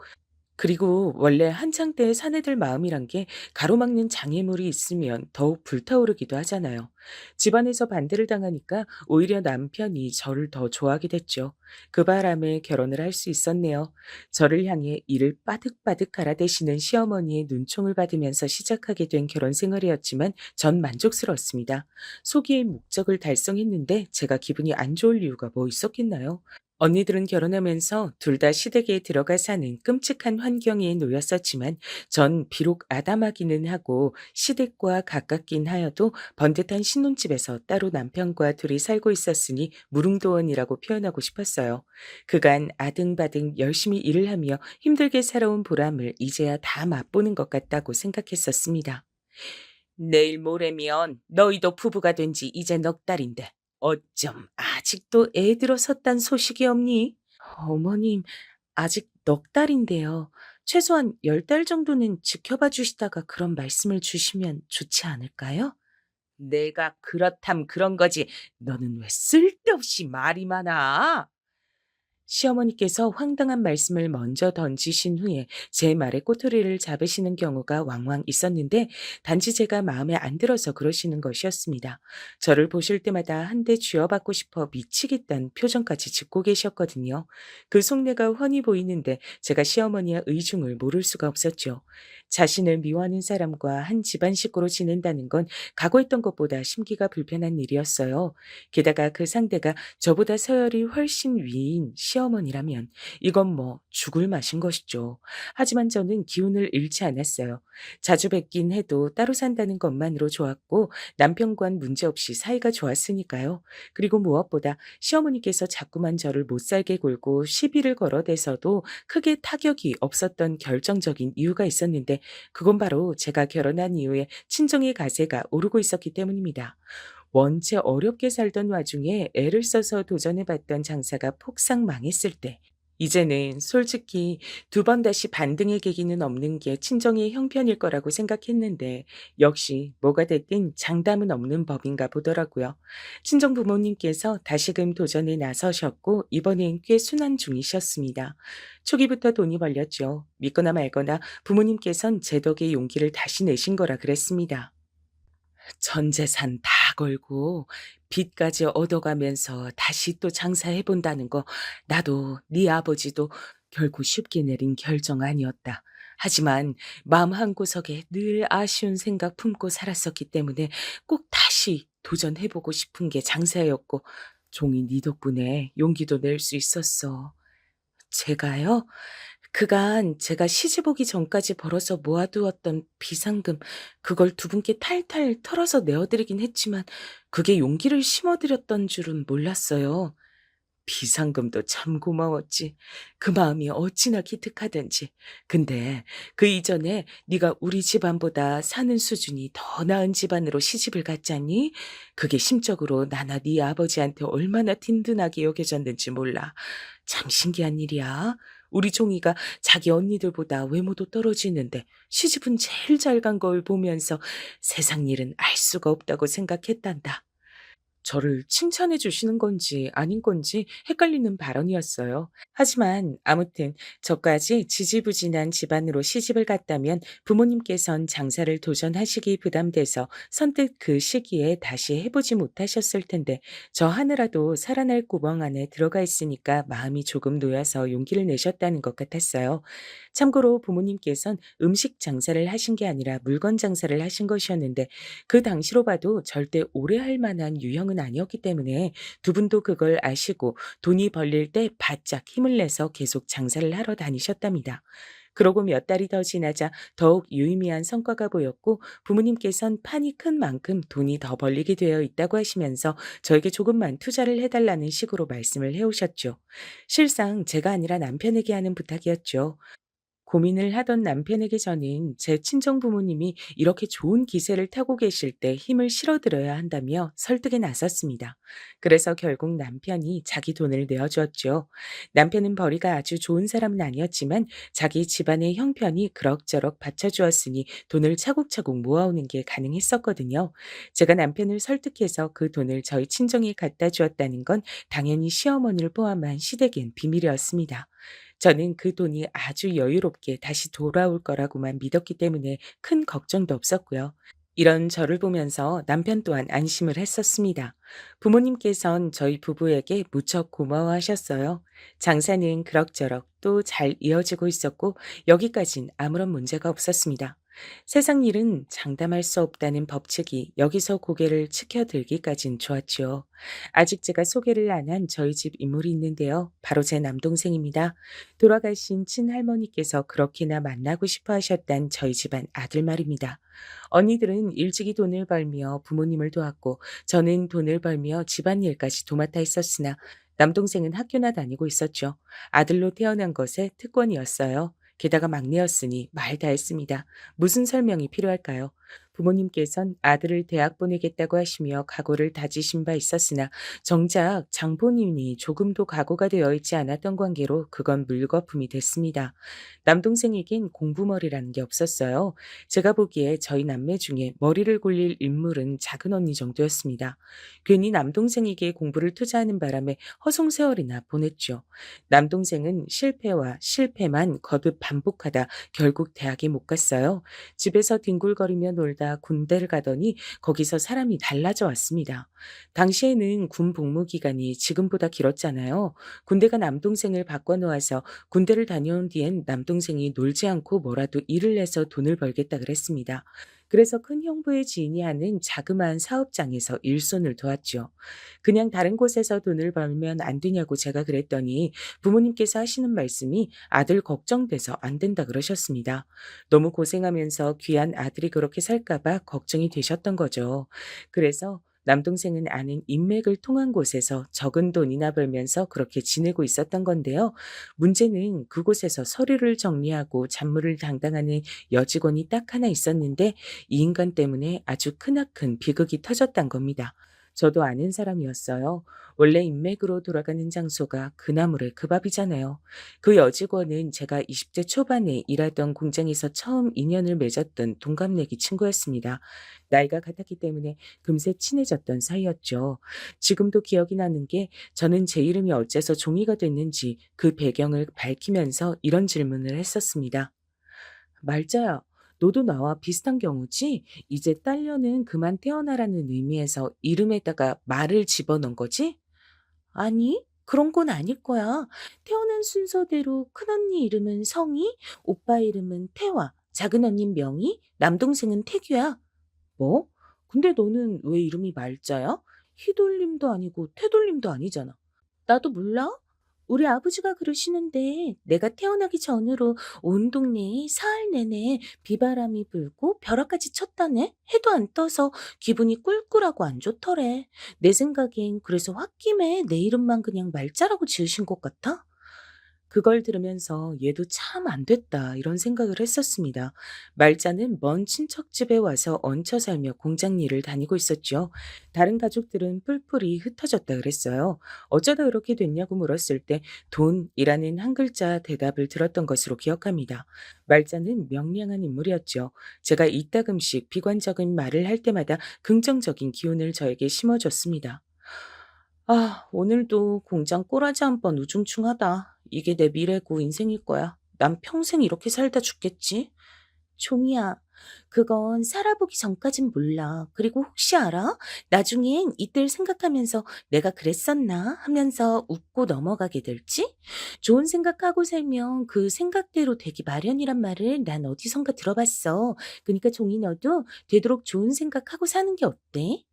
B: 그리고 원래 한창 때 사내들 마음이란 게 가로막는 장애물이 있으면 더욱 불타오르기도 하잖아요. 집안에서 반대를 당하니까 오히려 남편이 저를 더 좋아하게 됐죠. 그 바람에 결혼을 할 수 있었네요. 저를 향해 이를 빠득빠득 갈아대시는 시어머니의 눈총을 받으면서 시작하게 된 결혼 생활이었지만 전 만족스러웠습니다. 소기의 목적을 달성했는데 제가 기분이 안 좋을 이유가 뭐 있었겠나요? 언니들은 결혼하면서 둘 다 시댁에 들어가 사는 끔찍한 환경에 놓였었지만 전 비록 아담하기는 하고 시댁과 가깝긴 하여도 번듯한 신혼집에서 따로 남편과 둘이 살고 있었으니 무릉도원이라고 표현하고 싶었어요. 그간 아등바등 열심히 일을 하며 힘들게 살아온 보람을 이제야 다 맛보는 것 같다고 생각했었습니다. 내일 모레면 너희도 부부가 된지 이제 넉 달인데 어쩜 아직도 애 들어섰단 소식이 없니? 어머님, 아직 넉 달인데요. 최소한 10달 정도는 지켜봐 주시다가 그런 말씀을 주시면 좋지 않을까요? 내가 그렇담 그런 거지. 너는 왜 쓸데없이 말이 많아? 시어머니께서 황당한 말씀을 먼저 던지신 후에 제 말에 꼬투리를 잡으시는 경우가 왕왕 있었는데 단지 제가 마음에 안 들어서 그러시는 것이었습니다. 저를 보실 때마다 한 대 쥐어받고 싶어 미치겠다는 표정까지 짓고 계셨거든요. 그 속내가 훤히 보이는데 제가 시어머니의 의중을 모를 수가 없었죠. 자신을 미워하는 사람과 한 집안 식구로 지낸다는 건 각오했던 것보다 심기가 불편한 일이었어요. 게다가 그 상대가 저보다 서열이 훨씬 위인 시어머니라면 이건 뭐 죽을 맛인 것이죠. 하지만 저는 기운을 잃지 않았어요. 자주 뵙긴 해도 따로 산다는 것만으로 좋았고 남편과는 문제없이 사이가 좋았으니까요. 그리고 무엇보다 시어머니께서 자꾸만 저를 못 살게 굴고 시비를 걸어대서도 크게 타격이 없었던 결정적인 이유가 있었는데 그건 바로 제가 결혼한 이후에 친정의 가세가 오르고 있었기 때문입니다. 원체 어렵게 살던 와중에 애를 써서 도전해봤던 장사가 폭삭 망했을 때, 이제는 솔직히 두 번 다시 반등의 계기는 없는 게 친정의 형편일 거라고 생각했는데, 역시 뭐가 됐든 장담은 없는 법인가 보더라고요. 친정 부모님께서 다시금 도전에 나서셨고, 이번엔 꽤 순한 중이셨습니다. 초기부터 돈이 벌렸죠. 믿거나 말거나 부모님께선 제 덕에 용기를 다시 내신 거라 그랬습니다. 전 재산 다 걸고 빚까지 얻어가면서 다시 또 장사해 본다는 거 나도 네 아버지도 결코 쉽게 내린 결정 아니었다. 하지만 마음 한구석에 늘 아쉬운 생각 품고 살았었기 때문에 꼭 다시 도전해 보고 싶은 게 장사였고 종이 네 덕분에 용기도 낼 수 있었어. 제가요? 그간 제가 시집 오기 전까지 벌어서 모아두었던 비상금, 그걸 두 분께 탈탈 털어서 내어드리긴 했지만, 그게 용기를 심어드렸던 줄은 몰랐어요. 비상금도 참 고마웠지. 그 마음이 어찌나 기특하던지. 근데 그 이전에 네가 우리 집안보다 사는 수준이 더 나은 집안으로 시집을 갔잖니? 그게 심적으로 나나 네 아버지한테 얼마나 든든하게 여겨졌는지 몰라. 참 신기한 일이야. 우리 종이가 자기 언니들보다 외모도 떨어지는데 시집은 제일 잘 간 걸 보면서 세상 일은 알 수가 없다고 생각했단다. 저를 칭찬해 주시는 건지 아닌 건지 헷갈리는 발언이었어요. 하지만 아무튼 저까지 지지부진한 집안으로 시집을 갔다면 부모님께선 장사를 도전하시기 부담돼서 선뜻 그 시기에 다시 해보지 못하셨을 텐데 저 하느라도 살아날 구멍 안에 들어가 있으니까 마음이 조금 놓여서 용기를 내셨다는 것 같았어요. 참고로 부모님께선 음식 장사를 하신 게 아니라 물건 장사를 하신 것이었는데 그 당시로 봐도 절대 오래 할 만한 유형은 아니었기 때문에 두 분도 그걸 아시고 돈이 벌릴 때 바짝 힘을 내서 계속 장사를 하러 다니셨답니다. 그러고 몇 달이 더 지나자 더욱 유의미한 성과가 보였고 부모님께선 판이 큰 만큼 돈이 더 벌리게 되어 있다고 하시면서 저에게 조금만 투자를 해달라는 식으로 말씀을 해오셨죠. 실상 제가 아니라 남편에게 하는 부탁이었죠. 고민을 하던 남편에게 저는 제 친정 부모님이 이렇게 좋은 기세를 타고 계실 때 힘을 실어드려야 한다며 설득에 나섰습니다. 그래서 결국 남편이 자기 돈을 내어주었죠. 남편은 벌이가 아주 좋은 사람은 아니었지만 자기 집안의 형편이 그럭저럭 받쳐주었으니 돈을 차곡차곡 모아오는 게 가능했었거든요. 제가 남편을 설득해서 그 돈을 저희 친정에 갖다 주었다는 건 당연히 시어머니를 포함한 시댁엔 비밀이었습니다. 저는 그 돈이 아주 여유롭게 다시 돌아올 거라고만 믿었기 때문에 큰 걱정도 없었고요. 이런 저를 보면서 남편 또한 안심을 했었습니다. 부모님께선 저희 부부에게 무척 고마워하셨어요. 장사는 그럭저럭 또 잘 이어지고 있었고 여기까진 아무런 문제가 없었습니다. 세상 일은 장담할 수 없다는 법칙이 여기서 고개를 치켜들기까진 좋았지요. 아직 제가 소개를 안 한 저희 집 인물이 있는데요. 바로 제 남동생입니다. 돌아가신 친할머니께서 그렇게나 만나고 싶어 하셨단 저희 집안 아들 말입니다. 언니들은 일찍이 돈을 벌며 부모님을 도왔고 저는 돈을 벌며 집안일까지 도맡아 했었으나 남동생은 학교나 다니고 있었죠. 아들로 태어난 것에 특권이었어요. 게다가 막내였으니 말 다 했습니다. 무슨 설명이 필요할까요? 부모님께선 아들을 대학 보내겠다고 하시며 각오를 다지신 바 있었으나 정작 장본인이 조금도 각오가 되어 있지 않았던 관계로 그건 물거품이 됐습니다. 남동생에겐 공부머리라는 게 없었어요. 제가 보기에 저희 남매 중에 머리를 굴릴 인물은 작은 언니 정도였습니다. 괜히 남동생에게 공부를 투자하는 바람에 허송세월이나 보냈죠. 남동생은 실패와 실패만 거듭 반복하다 결국 대학에 못 갔어요. 집에서 뒹굴거리며 놀다 군대를 가더니 거기서 사람이 달라져 왔습니다. 당시에는 군 복무 기간이 지금보다 길었잖아요. 군대가 남동생을 바꿔놓아서 군대를 다녀온 뒤엔 남동생이 놀지 않고 뭐라도 일을 해서 돈을 벌겠다 그랬습니다. 그래서 큰 형부의 지인이 하는 자그마한 사업장에서 일손을 도왔죠. 그냥 다른 곳에서 돈을 벌면 안 되냐고 제가 그랬더니 부모님께서 하시는 말씀이 아들 걱정돼서 안 된다 그러셨습니다. 너무 고생하면서 귀한 아들이 그렇게 살까봐 걱정이 되셨던 거죠. 그래서 남동생은 아는 인맥을 통한 곳에서 적은 돈이나 벌면서 그렇게 지내고 있었던 건데요. 문제는 그곳에서 서류를 정리하고 잡무를 담당하는 여직원이 딱 하나 있었는데 이 인간 때문에 아주 크나큰 비극이 터졌단 겁니다. 저도 아는 사람이었어요. 원래 인맥으로 돌아가는 장소가 그 나물의 그 밥이잖아요. 그 여직원은 제가 20대 초반에 일하던 공장에서 처음 인연을 맺었던 동갑내기 친구였습니다. 나이가 같았기 때문에 금세 친해졌던 사이였죠. 지금도 기억이 나는 게 저는 제 이름이 어째서 종이가 됐는지 그 배경을 밝히면서 이런 질문을 했었습니다. 말자야, 너도 나와 비슷한 경우지? 이제 딸려는 그만 태어나라는 의미에서 이름에다가 말을 집어넣은 거지? 아니, 그런 건 아닐 거야. 태어난 순서대로 큰언니 이름은 성희, 오빠 이름은 태화, 작은언니 명희, 남동생은 태규야. 뭐? 근데 너는 왜 이름이 말자야? 희돌림도 아니고 태돌림도 아니잖아. 나도 몰라. 우리 아버지가 그러시는데 내가 태어나기 전으로 온 동네에 사흘 내내 비바람이 불고 벼락까지 쳤다네. 해도 안 떠서 기분이 꿀꿀하고 안 좋더래. 내 생각엔 그래서 홧김에 내 이름만 그냥 말자라고 지으신 것 같아. 그걸 들으면서 '얘도 참 안 됐다.' 이런 생각을 했었습니다. 말자는 먼 친척 집에 와서 얹혀 살며 공장 일을 다니고 있었죠. 다른 가족들은 뿔뿔이 흩어졌다 그랬어요. 어쩌다 그렇게 됐냐고 물었을 때 돈이라는 한 글자 대답을 들었던 것으로 기억합니다. 말자는 명량한 인물이었죠. 제가 이따금씩 비관적인 말을 할 때마다 긍정적인 기운을 저에게 심어줬습니다. 아, 오늘도 공장 꼬라지 한 번 우중충하다. 이게 내 미래고 인생일 거야. 난 평생 이렇게 살다 죽겠지? 종이야, 그건 살아보기 전까진 몰라. 그리고 혹시 알아? 나중엔 이때를 생각하면서 내가 그랬었나 하면서 웃고 넘어가게 될지? 좋은 생각하고 살면 그 생각대로 되기 마련이란 말을 난 어디선가 들어봤어. 그러니까 종이 너도 되도록 좋은 생각하고 사는 게 어때?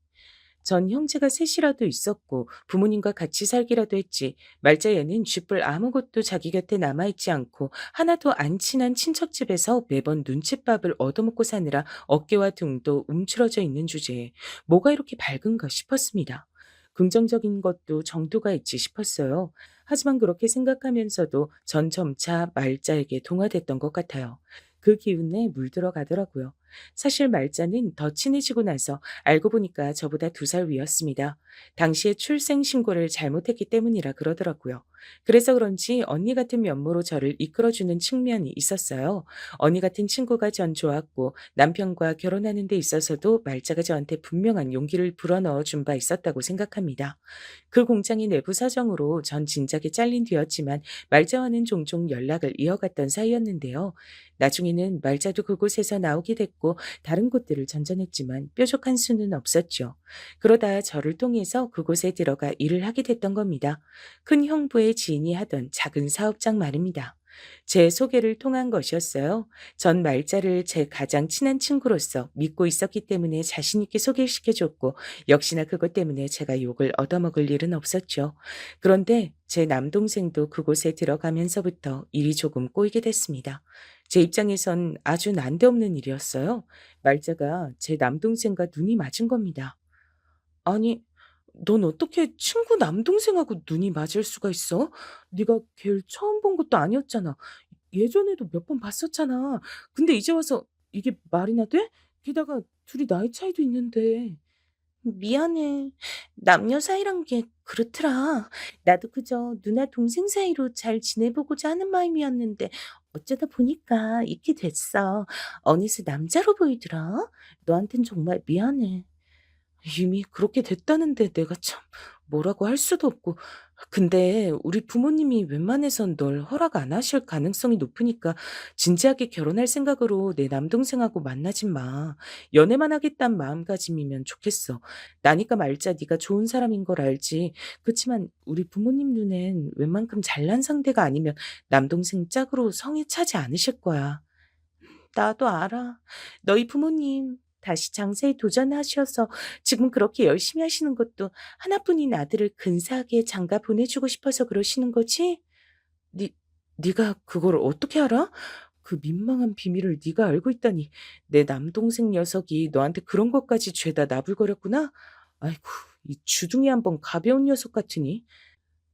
B: 전 형제가 셋이라도 있었고 부모님과 같이 살기라도 했지. 말자 얘는 쥐뿔 아무것도 자기 곁에 남아있지 않고 하나도 안 친한 친척집에서 매번 눈칫밥을 얻어먹고 사느라 어깨와 등도 움츠러져 있는 주제에 뭐가 이렇게 밝은가 싶었습니다. 긍정적인 것도 정도가 있지 싶었어요. 하지만 그렇게 생각하면서도 전 점차 말자에게 동화됐던 것 같아요. 그 기운에 물들어 가더라고요. 사실 말자는 더 친해지고 나서 알고 보니까 저보다 2살 위였습니다. 당시에 출생 신고를 잘못했기 때문이라 그러더라고요. 그래서 그런지 언니 같은 면모로 저를 이끌어주는 측면이 있었어요. 언니 같은 친구가 전 좋았고 남편과 결혼하는 데 있어서도 말자가 저한테 분명한 용기를 불어넣어 준 바 있었다고 생각합니다. 그 공장의 내부 사정으로 전 진작에 잘린 뒤였지만 말자와는 종종 연락을 이어갔던 사이였는데요. 나중에는 말자도 그곳에서 나오게 됐고 다른 곳들을 전전했지만 뾰족한 수는 없었죠. 그러다 저를 통해서 그곳에 들어가 일을 하게 됐던 겁니다. 큰 형부의 지인이 하던 작은 사업장 말입니다. 제 소개를 통한 것이었어요. 전 말자를 제 가장 친한 친구로서 믿고 있었기 때문에 자신 있게 소개시켜줬고 역시나 그것 때문에 제가 욕을 얻어먹을 일은 없었죠. 그런데 제 남동생도 그곳에 들어가면서부터 일이 조금 꼬이게 됐습니다. 제 입장에선 아주 난데없는 일이었어요. 말자가 제 남동생과 눈이 맞은 겁니다. 아니, 넌 어떻게 친구 남동생하고 눈이 맞을 수가 있어? 네가 걔를 처음 본 것도 아니었잖아. 예전에도 몇 번 봤었잖아. 근데 이제 와서 이게 말이나 돼? 게다가 둘이 나이 차이도 있는데. 미안해. 남녀 사이란 게 그렇더라. 나도 그저 누나 동생 사이로 잘 지내보고자 하는 마음이었는데 어쩌다 보니까 이렇게 됐어. 어느새 남자로 보이더라. 너한텐 정말 미안해. 이미 그렇게 됐다는데 내가 참 뭐라고 할 수도 없고. 근데 우리 부모님이 웬만해선 널 허락 안 하실 가능성이 높으니까 진지하게 결혼할 생각으로 내 남동생하고 만나지 마. 연애만 하겠다는 마음가짐이면 좋겠어. 나니까 말자 네가 좋은 사람인 걸 알지. 그치만 우리 부모님 눈엔 웬만큼 잘난 상대가 아니면 남동생 짝으로 성에 차지 않으실 거야. 나도 알아. 너희 부모님 다시 장사에 도전하셔서 지금 그렇게 열심히 하시는 것도 하나뿐인 아들을 근사하게 장가 보내주고 싶어서 그러시는 거지? 네, 네가 그걸 어떻게 알아? 그 민망한 비밀을 네가 알고 있다니. 내 남동생 녀석이 너한테 그런 것까지 죄다 나불거렸구나? 아이고, 이 주둥이 한번 가벼운 녀석 같으니.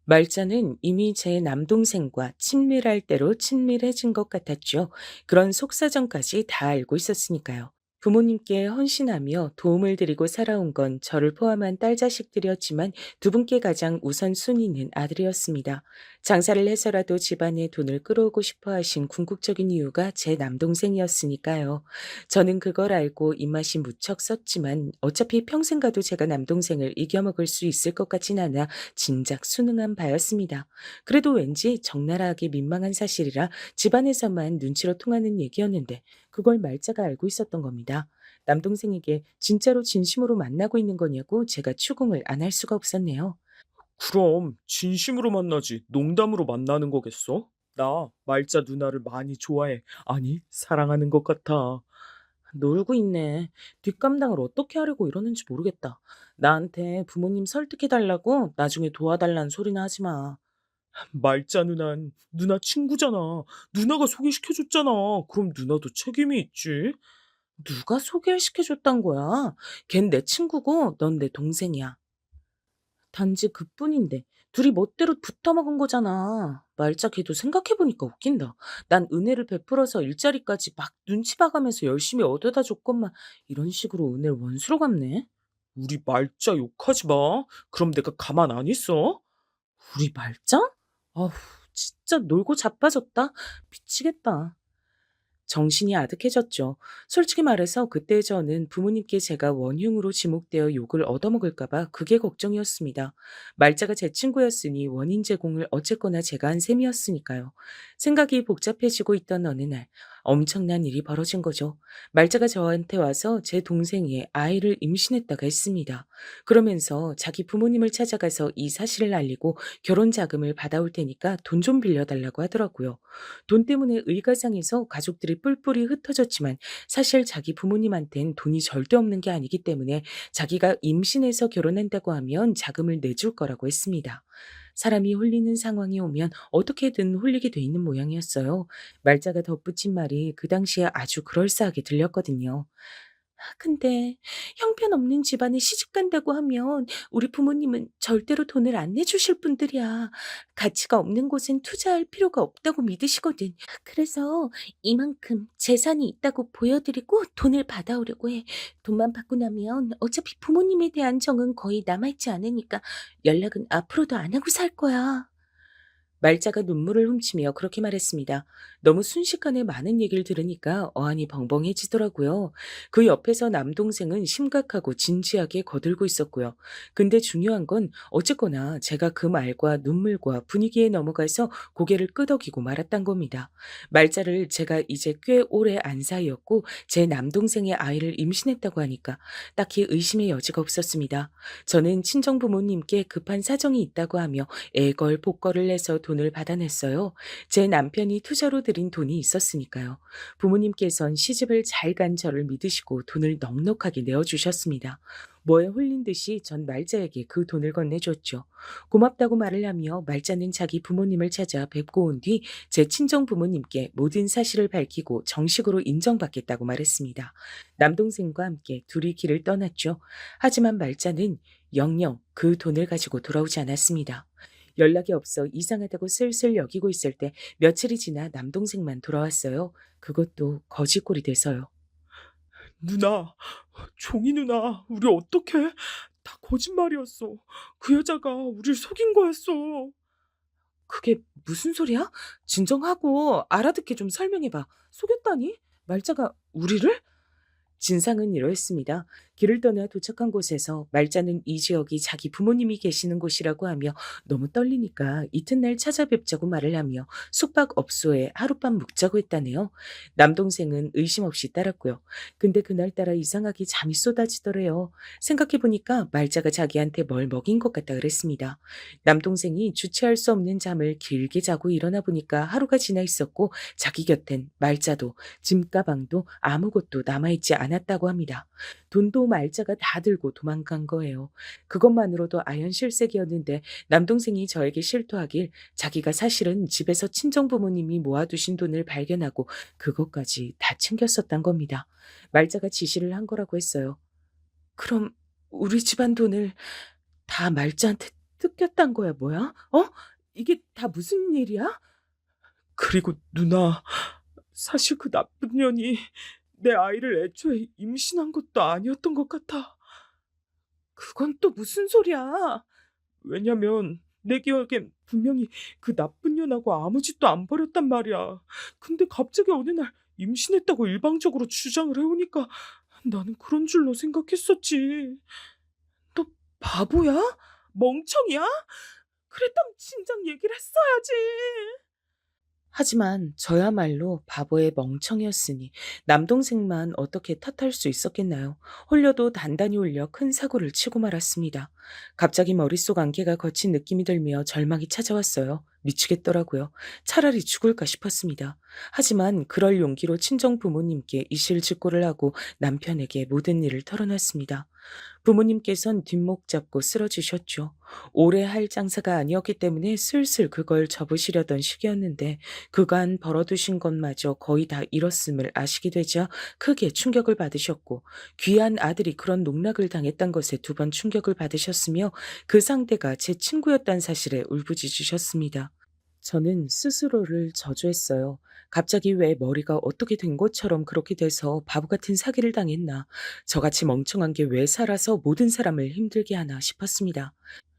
B: 말자는 이미 제 남동생과 친밀할 대로 친밀해진 것 같았죠. 그런 속사정까지 다 알고 있었으니까요. 부모님께 헌신하며 도움을 드리고 살아온 건 저를 포함한 딸 자식들이었지만 두 분께 가장 우선순위는 아들이었습니다. 장사를 해서라도 집안에 돈을 끌어오고 싶어 하신 궁극적인 이유가 제 남동생이었으니까요. 저는 그걸 알고 입맛이 무척 썼지만 어차피 평생 가도 제가 남동생을 이겨먹을 수 있을 것 같진 않아 진작 순응한 바였습니다. 그래도 왠지 적나라하게 민망한 사실이라 집안에서만 눈치로 통하는 얘기였는데 그걸 말자가 알고 있었던 겁니다. 남동생에게 진짜로 진심으로 만나고 있는 거냐고 제가 추궁을 안 할 수가 없었네요.
C: 그럼 진심으로 만나지 농담으로 만나는 거겠어? 나 말자 누나를 많이 좋아해. 아니, 사랑하는 것 같아.
B: 놀고 있네. 뒷감당을 어떻게 하려고 이러는지 모르겠다. 나한테 부모님 설득해달라고 나중에 도와달라는 소리나 하지 마.
C: 말자 누난 누나 친구잖아. 누나가 소개시켜줬잖아. 그럼 누나도 책임이 있지.
B: 누가 소개를 시켜줬단 거야? 걘 내 친구고 넌 내 동생이야. 단지 그뿐인데 둘이 멋대로 붙어먹은 거잖아. 말자 걔도 생각해보니까 웃긴다. 난 은혜를 베풀어서 일자리까지 막 눈치 봐가면서 열심히 얻어다 줬건만 이런 식으로 은혜를 원수로 갚네.
C: 우리 말자 욕하지 마. 그럼 내가 가만 안 있어?
B: 우리 말자? 아우, 진짜 놀고 자빠졌다. 미치겠다. 정신이 아득해졌죠. 솔직히 말해서 그때 저는 부모님께 제가 원흉으로 지목되어 욕을 얻어먹을까봐 그게 걱정이었습니다. 말자가 제 친구였으니 원인 제공을 어쨌거나 제가 한 셈이었으니까요. 생각이 복잡해지고 있던 어느 날 엄청난 일이 벌어진 거죠. 말자가 저한테 와서 제 동생이 아이를 임신했다가 했습니다. 그러면서 자기 부모님을 찾아가서 이 사실을 알리고 결혼 자금을 받아올 테니까 돈 좀 빌려달라고 하더라고요. 돈 때문에 의가상에서 가족들이 뿔뿔이 흩어졌지만 사실 자기 부모님한텐 돈이 절대 없는 게 아니기 때문에 자기가 임신해서 결혼한다고 하면 자금을 내줄 거라고 했습니다. 사람이 홀리는 상황이 오면 어떻게든 홀리게 돼 있는 모양이었어요. 말자가 덧붙인 말이 그 당시에 아주 그럴싸하게 들렸거든요. 근데 형편없는 집안에 시집 간다고 하면 우리 부모님은 절대로 돈을 안 내주실 분들이야. 가치가 없는 곳엔 투자할 필요가 없다고 믿으시거든. 그래서 이만큼 재산이 있다고 보여드리고 돈을 받아오려고 해. 돈만 받고 나면 어차피 부모님에 대한 정은 거의 남아있지 않으니까 연락은 앞으로도 안 하고 살 거야. 말자가 눈물을 훔치며 그렇게 말했습니다. 너무 순식간에 많은 얘기를 들으니까 어안이 벙벙해지더라고요. 그 옆에서 남동생은 심각하고 진지하게 거들고 있었고요. 근데 중요한 건 어쨌거나 제가 그 말과 눈물과 분위기에 넘어가서 고개를 끄덕이고 말았단 겁니다. 말자를 제가 이제 꽤 오래 안 사이였고 제 남동생의 아이를 임신했다고 하니까 딱히 의심의 여지가 없었습니다. 저는 친정 부모님께 급한 사정이 있다고 하며 애걸복걸을 내서 돈을 받아냈어요. 제 남편이 투자로 들인 돈이 있었으니까요. 부모님께선 시집을 잘 간 저를 믿으시고 돈을 넉넉하게 내어주셨습니다. 뭐에 홀린 듯이 전 말자에게 그 돈을 건네줬죠. 고맙다고 말을 하며 말자는 자기 부모님을 찾아 뵙고 온 뒤 제 친정 부모님께 모든 사실을 밝히고 정식으로 인정받겠다고 말했습니다. 남동생과 함께 둘이 길을 떠났죠. 하지만 말자는 영영 그 돈을 가지고 돌아오지 않았습니다. 연락이 없어 이상하다고 슬슬 여기고 있을 때 며칠이 지나 남동생만 돌아왔어요. 그것도 거지꼴이 돼서요.
C: 누나, 종이 누나, 우리 어떡해? 다 거짓말이었어. 그 여자가 우릴 속인 거였어.
B: 그게 무슨 소리야? 진정하고 알아듣게 좀 설명해봐. 속였다니? 말자가 우리를? 진상은 이러했습니다. 길을 떠나 도착한 곳에서 말자는 이 지역이 자기 부모님이 계시는 곳이라고 하며 너무 떨리니까 이튿날 찾아뵙자고 말을 하며 숙박업소에 하룻밤 묵자고 했다네요. 남동생은 의심 없이 따랐고요. 근데 그날따라 이상하게 잠이 쏟아지더래요. 생각해보니까 말자가 자기한테 뭘 먹인 것 같다 그랬습니다. 남동생이 주체할 수 없는 잠을 길게 자고 일어나 보니까 하루가 지나 있었고 자기 곁엔 말자도 짐 가방도 아무것도 남아있지 않았다고 합니다. 돈도 말자가 다 들고 도망간 거예요. 그것만으로도 아연실색이었는데 남동생이 저에게 실토하길 자기가 사실은 집에서 친정 부모님이 모아두신 돈을 발견하고 그것까지 다 챙겼었단 겁니다. 말자가 지시를 한 거라고 했어요. 그럼 우리 집안 돈을 다 말자한테 뜯겼단 거야, 뭐야? 어? 이게 다 무슨 일이야?
C: 그리고 누나, 사실 그 나쁜 년이 내 아이를 애초에 임신한 것도 아니었던 것 같아.
B: 그건 또 무슨 소리야?
C: 왜냐면 내 기억엔 분명히 그 나쁜 년하고 아무 짓도 안 벌였단 말이야. 근데 갑자기 어느 날 임신했다고 일방적으로 주장을 해오니까 나는 그런 줄로 생각했었지.
B: 너 바보야?
C: 멍청이야? 그랬다면 진작 얘기를 했어야지.
B: 하지만 저야말로 바보의 멍청이었으니 남동생만 어떻게 탓할 수 있었겠나요? 홀려도 단단히 울려 큰 사고를 치고 말았습니다. 갑자기 머릿속 안개가 거친 느낌이 들며 절망이 찾아왔어요. 미치겠더라고요. 차라리 죽을까 싶었습니다. 하지만 그럴 용기로 친정 부모님께 이실직고를 하고 남편에게 모든 일을 털어놨습니다. 부모님께선 뒷목 잡고 쓰러지셨죠. 오래 할 장사가 아니었기 때문에 슬슬 그걸 접으시려던 시기였는데 그간 벌어두신 것마저 거의 다 잃었음을 아시게 되자 크게 충격을 받으셨고 귀한 아들이 그런 농락을 당했던 것에 두 번 충격을 받으셨으며 그 상대가 제 친구였다는 사실에 울부짖으셨습니다. 저는 스스로를 저주했어요. 갑자기 왜 머리가 어떻게 된 것처럼 그렇게 돼서 바보 같은 사기를 당했나. 저같이 멍청한 게 왜 살아서 모든 사람을 힘들게 하나 싶었습니다.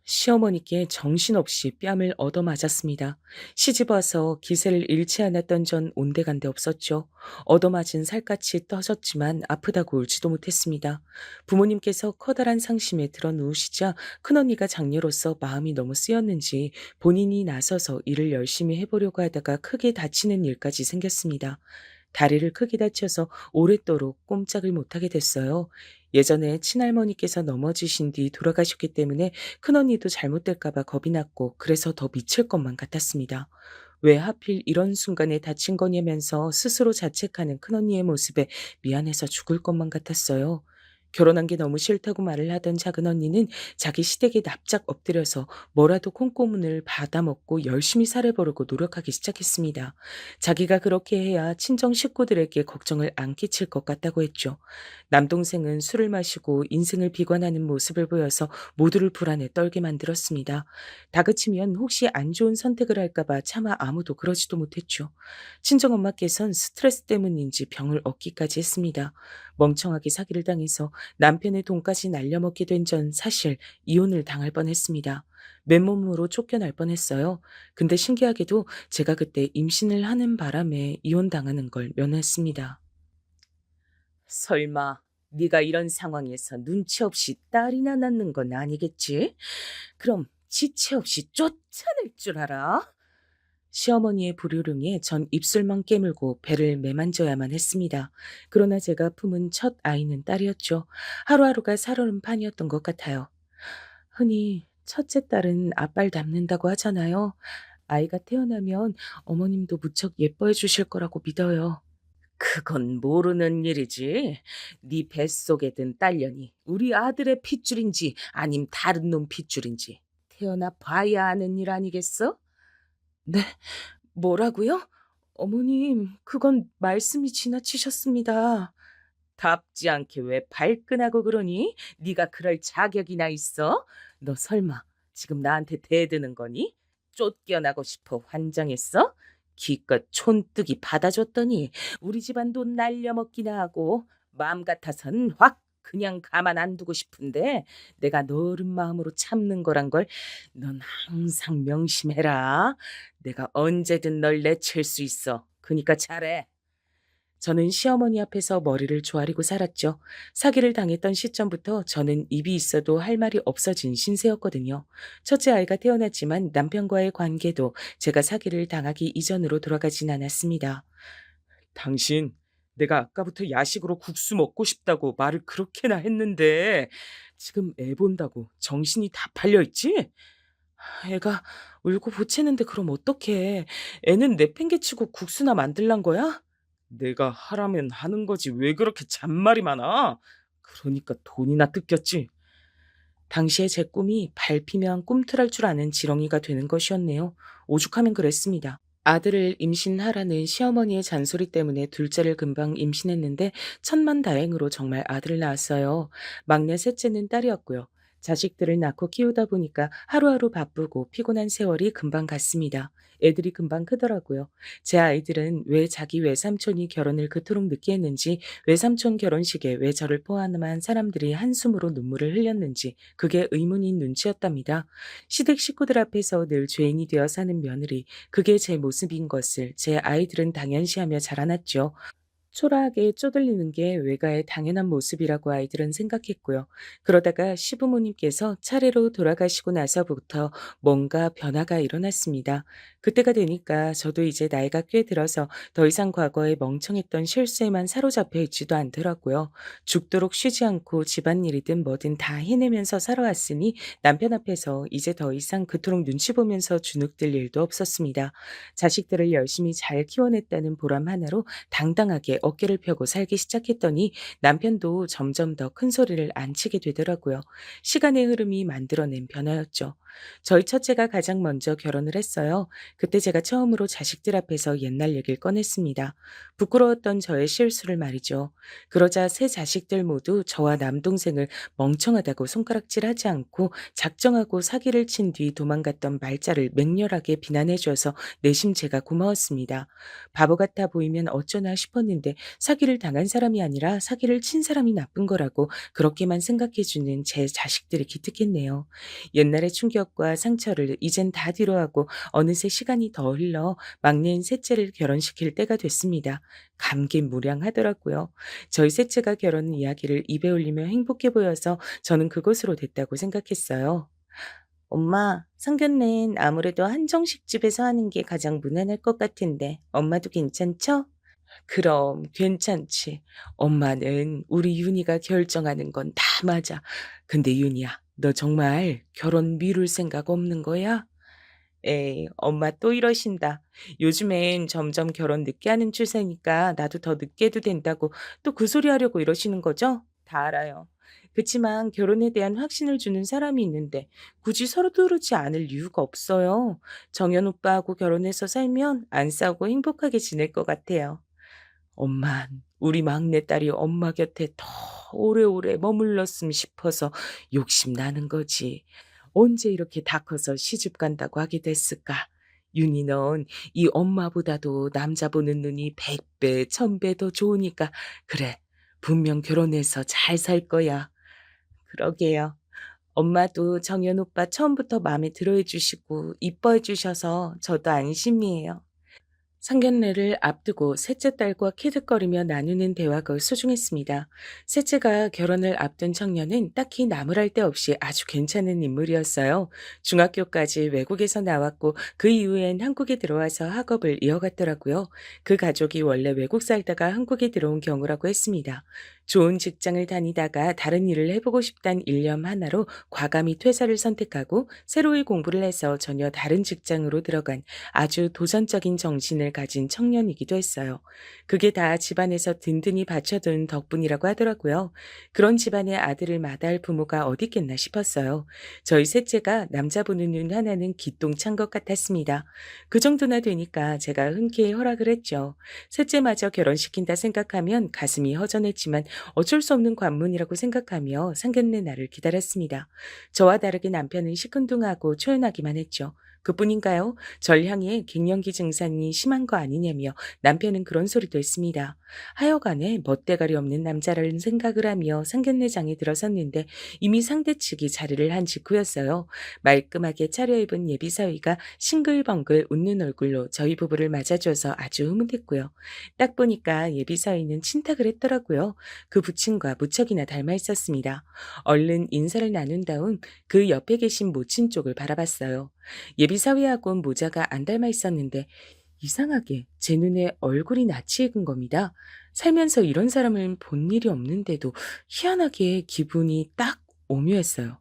B: 시어머니께 정신없이 뺨을 얻어맞았습니다. 시집와서 기세를 잃지 않았던 전 온데간데 없었죠. 얻어맞은 살갗이 떠졌지만 아프다고 울지도 못했습니다. 부모님께서 커다란 상심에 들어 누우시자 큰언니가 장녀로서 마음이 너무 쓰였는지 본인이 나서서 일을 열심히 해보려고 하다가 크게 다치는 일까지 생겼습니다. 다리를 크게 다쳐서 오랫도록 꼼짝을 못하게 됐어요. 예전에 친할머니께서 넘어지신 뒤 돌아가셨기 때문에 큰언니도 잘못될까봐 겁이 났고 그래서 더 미칠 것만 같았습니다. 왜 하필 이런 순간에 다친 거냐면서 스스로 자책하는 큰언니의 모습에 미안해서 죽을 것만 같았어요. 결혼한 게 너무 싫다고 말을 하던 작은 언니는 자기 시댁에 납작 엎드려서 뭐라도 콩고문을 받아먹고 열심히 살을 버르고 노력하기 시작했습니다. 자기가 그렇게 해야 친정 식구들에게 걱정을 안 끼칠 것 같다고 했죠. 남동생은 술을 마시고 인생을 비관하는 모습을 보여서 모두를 불안에 떨게 만들었습니다. 다그치면 혹시 안 좋은 선택을 할까봐 차마 아무도 그러지도 못했죠. 친정엄마께선 스트레스 때문인지 병을 얻기까지 했습니다. 멍청하게 사기를 당해서 남편의 돈까지 날려먹게 된 전 사실 이혼을 당할 뻔했습니다. 맨몸으로 쫓겨날 뻔했어요. 근데 신기하게도 제가 그때 임신을 하는 바람에 이혼당하는 걸 면했습니다. 설마 네가 이런 상황에서 눈치 없이 딸이나 낳는 건 아니겠지? 그럼 지체 없이 쫓아낼 줄 알아? 시어머니의 불효령에 전 입술만 깨물고 배를 매만져야만 했습니다. 그러나 제가 품은 첫 아이는 딸이었죠. 하루하루가 살얼음판이었던 것 같아요. 흔히 첫째 딸은 아빠를 닮는다고 하잖아요. 아이가 태어나면 어머님도 무척 예뻐해 주실 거라고 믿어요. 그건 모르는 일이지. 네 뱃속에 든 딸년이 우리 아들의 핏줄인지 아님 다른 놈 핏줄인지 태어나 봐야 아는 일 아니겠어? 네, 뭐라고요? 어머님, 그건 말씀이 지나치셨습니다. 답지 않게 왜 발끈하고 그러니? 네가 그럴 자격이나 있어? 너 설마 지금 나한테 대드는 거니? 쫓겨나고 싶어 환장했어? 기껏 촌뜨기 받아줬더니 우리 집안 돈 날려먹기나 하고 마음 같아선 확 그냥 가만 안 두고 싶은데 내가 너른 마음으로 참는 거란 걸 넌 항상 명심해라. 내가 언제든 널 내칠 수 있어. 그니까 잘해. 저는 시어머니 앞에서 머리를 조아리고 살았죠. 사기를 당했던 시점부터 저는 입이 있어도 할 말이 없어진 신세였거든요. 첫째 아이가 태어났지만 남편과의 관계도 제가 사기를 당하기 이전으로 돌아가진 않았습니다.
C: 당신, 내가 아까부터 야식으로 국수 먹고 싶다고 말을 그렇게나 했는데 지금 애 본다고 정신이 다 팔려 있지?
B: 애가 울고 보채는데 그럼 어떡해. 애는 내팽개치고 국수나 만들란 거야?
C: 내가 하라면 하는 거지 왜 그렇게 잔말이 많아? 그러니까 돈이나 뜯겼지.
B: 당시에 제 꿈이 밟히면 꿈틀할 줄 아는 지렁이가 되는 것이었네요. 오죽하면 그랬습니다. 아들을 임신하라는 시어머니의 잔소리 때문에 둘째를 금방 임신했는데 천만다행으로 정말 아들을 낳았어요. 막내 셋째는 딸이었고요. 자식들을 낳고 키우다 보니까 하루하루 바쁘고 피곤한 세월이 금방 갔습니다. 애들이 금방 크더라고요. 제 아이들은 왜 자기 외삼촌이 결혼을 그토록 늦게 했는지, 외삼촌 결혼식에 왜 저를 포함한 사람들이 한숨으로 눈물을 흘렸는지 그게 의문인 눈치였답니다. 시댁 식구들 앞에서 늘 죄인이 되어 사는 며느리, 그게 제 모습인 것을 제 아이들은 당연시하며 자라났죠. 초라하게 쪼들리는 게 외가의 당연한 모습이라고 아이들은 생각했고요. 그러다가 시부모님께서 차례로 돌아가시고 나서부터 뭔가 변화가 일어났습니다. 그때가 되니까 저도 이제 나이가 꽤 들어서 더 이상 과거에 멍청했던 실수에만 사로잡혀 있지도 않더라고요. 죽도록 쉬지 않고 집안일이든 뭐든 다 해내면서 살아왔으니 남편 앞에서 이제 더 이상 그토록 눈치 보면서 주눅들 일도 없었습니다. 자식들을 열심히 잘 키워냈다는 보람 하나로 당당하게 어깨를 펴고 살기 시작했더니 남편도 점점 더 큰 소리를 안 치게 되더라고요. 시간의 흐름이 만들어낸 변화였죠. 저희 첫째가 가장 먼저 결혼을 했어요. 그때 제가 처음으로 자식들 앞에서 옛날 얘기를 꺼냈습니다. 부끄러웠던 저의 실수를 말이죠. 그러자 세 자식들 모두 저와 남동생을 멍청하다고 손가락질하지 않고 작정하고 사기를 친 뒤 도망갔던 말자를 맹렬하게 비난해줘서 내심 제가 고마웠습니다. 바보 같아 보이면 어쩌나 싶었는데 사기를 당한 사람이 아니라 사기를 친 사람이 나쁜 거라고 그렇게만 생각해주는 제 자식들이 기특했네요. 옛날의 충격과 상처를 이젠 다 뒤로하고 어느새 시간이 더 흘러 막내인 셋째를 결혼시킬 때가 됐습니다. 감개무량하더라고요. 저희 셋째가 결혼 이야기를 입에 올리며 행복해 보여서 저는 그것으로 됐다고 생각했어요. 엄마, 상견례는 아무래도 한정식 집에서 하는 게 가장 무난할 것 같은데 엄마도 괜찮죠? 그럼 괜찮지. 엄마는 우리 윤희가 결정하는 건 다 맞아. 근데 윤희야, 너 정말 결혼 미룰 생각 없는 거야? 에이, 엄마 또 이러신다. 요즘엔 점점 결혼 늦게 하는 추세니까 나도 더 늦게 해도 된다고 또 그 소리 하려고 이러시는 거죠? 다 알아요. 그치만 결혼에 대한 확신을 주는 사람이 있는데 굳이 서두르지 않을 이유가 없어요. 정연 오빠하고 결혼해서 살면 안 싸우고 행복하게 지낼 것 같아요. 엄만 우리 막내딸이 엄마 곁에 더 오래오래 머물렀으면 싶어서 욕심나는 거지. 언제 이렇게 다 커서 시집 간다고 하게 됐을까? 윤희 넌 이 엄마보다도 남자 보는 눈이 100배, 1000배 더 좋으니까 그래, 분명 결혼해서 잘 살 거야. 그러게요. 엄마도 정연 오빠 처음부터 마음에 들어해 주시고 이뻐해 주셔서 저도 안심이에요. 상견례를 앞두고 셋째 딸과 키득거리며 나누는 대화가 소중했습니다. 셋째가 결혼을 앞둔 청년은 딱히 나무랄 데 없이 아주 괜찮은 인물이었어요. 중학교까지 외국에서 나왔고 그 이후엔 한국에 들어와서 학업을 이어갔더라고요. 그 가족이 원래 외국 살다가 한국에 들어온 경우라고 했습니다. 좋은 직장을 다니다가 다른 일을 해보고 싶단 일념 하나로 과감히 퇴사를 선택하고 새로이 공부를 해서 전혀 다른 직장으로 들어간 아주 도전적인 정신을 가진 청년이기도 했어요. 그게 다 집안에서 든든히 받쳐둔 덕분이라고 하더라고요. 그런 집안의 아들을 마다할 부모가 어디 있겠나 싶었어요. 저희 셋째가 남자 보는 눈 하나는 기똥찬 것 같았습니다. 그 정도나 되니까 제가 흔쾌히 허락을 했죠. 셋째마저 결혼시킨다 생각하면 가슴이 허전했지만 어쩔 수 없는 관문이라고 생각하며 상견례 날을 기다렸습니다. 저와 다르게 남편은 시큰둥하고 초연하기만 했죠. 그뿐인가요? 절 향해 갱년기 증상이 심한 거 아니냐며 남편은 그런 소리도 했습니다. 하여간에 멋대가리 없는 남자라는 생각을 하며 상견례장에 들어섰는데 이미 상대 측이 자리를 한 직후였어요. 말끔하게 차려입은 예비사위가 싱글벙글 웃는 얼굴로 저희 부부를 맞아줘서 아주 흐뭇했고요. 딱 보니까 예비사위는 친탁을 했더라고요. 그 부친과 무척이나 닮아 있었습니다. 얼른 인사를 나눈 다음 그 옆에 계신 모친 쪽을 바라봤어요. 예비사위하고는 모자가 안 닮아 있었는데 이상하게 제 눈에 얼굴이 낯이 익은 겁니다. 살면서 이런 사람을 본 일이 없는데도 희한하게 기분이 딱 오묘했어요.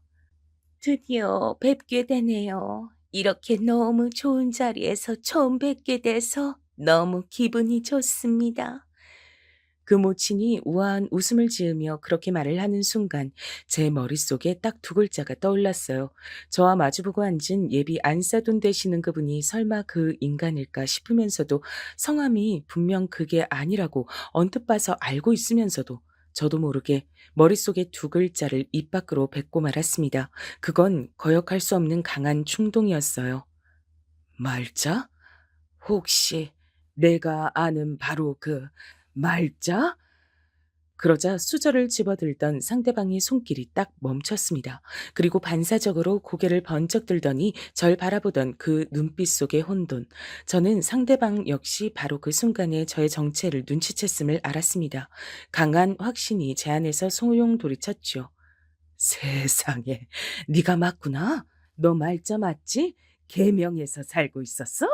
B: 드디어 뵙게 되네요. 이렇게 너무 좋은 자리에서 처음 뵙게 돼서 너무 기분이 좋습니다. 그 모친이 우아한 웃음을 지으며 그렇게 말을 하는 순간 제 머릿속에 딱 두 글자가 떠올랐어요. 저와 마주보고 앉은 예비 안사돈 되시는 그분이 설마 그 인간일까 싶으면서도 성함이 분명 그게 아니라고 언뜻 봐서 알고 있으면서도 저도 모르게 머릿속에 두 글자를 입 밖으로 뱉고 말았습니다. 그건 거역할 수 없는 강한 충동이었어요. 말자? 혹시 내가 아는 바로 그 말자? 그러자 수저를 집어들던 상대방의 손길이 딱 멈췄습니다. 그리고 반사적으로 고개를 번쩍 들더니 절 바라보던 그 눈빛 속의 혼돈. 저는 상대방 역시 바로 그 순간에 저의 정체를 눈치챘음을 알았습니다. 강한 확신이 제 안에서 소용돌이쳤죠. 세상에, 네가 맞구나. 너 말자 맞지? 계명에서 살고 있었어?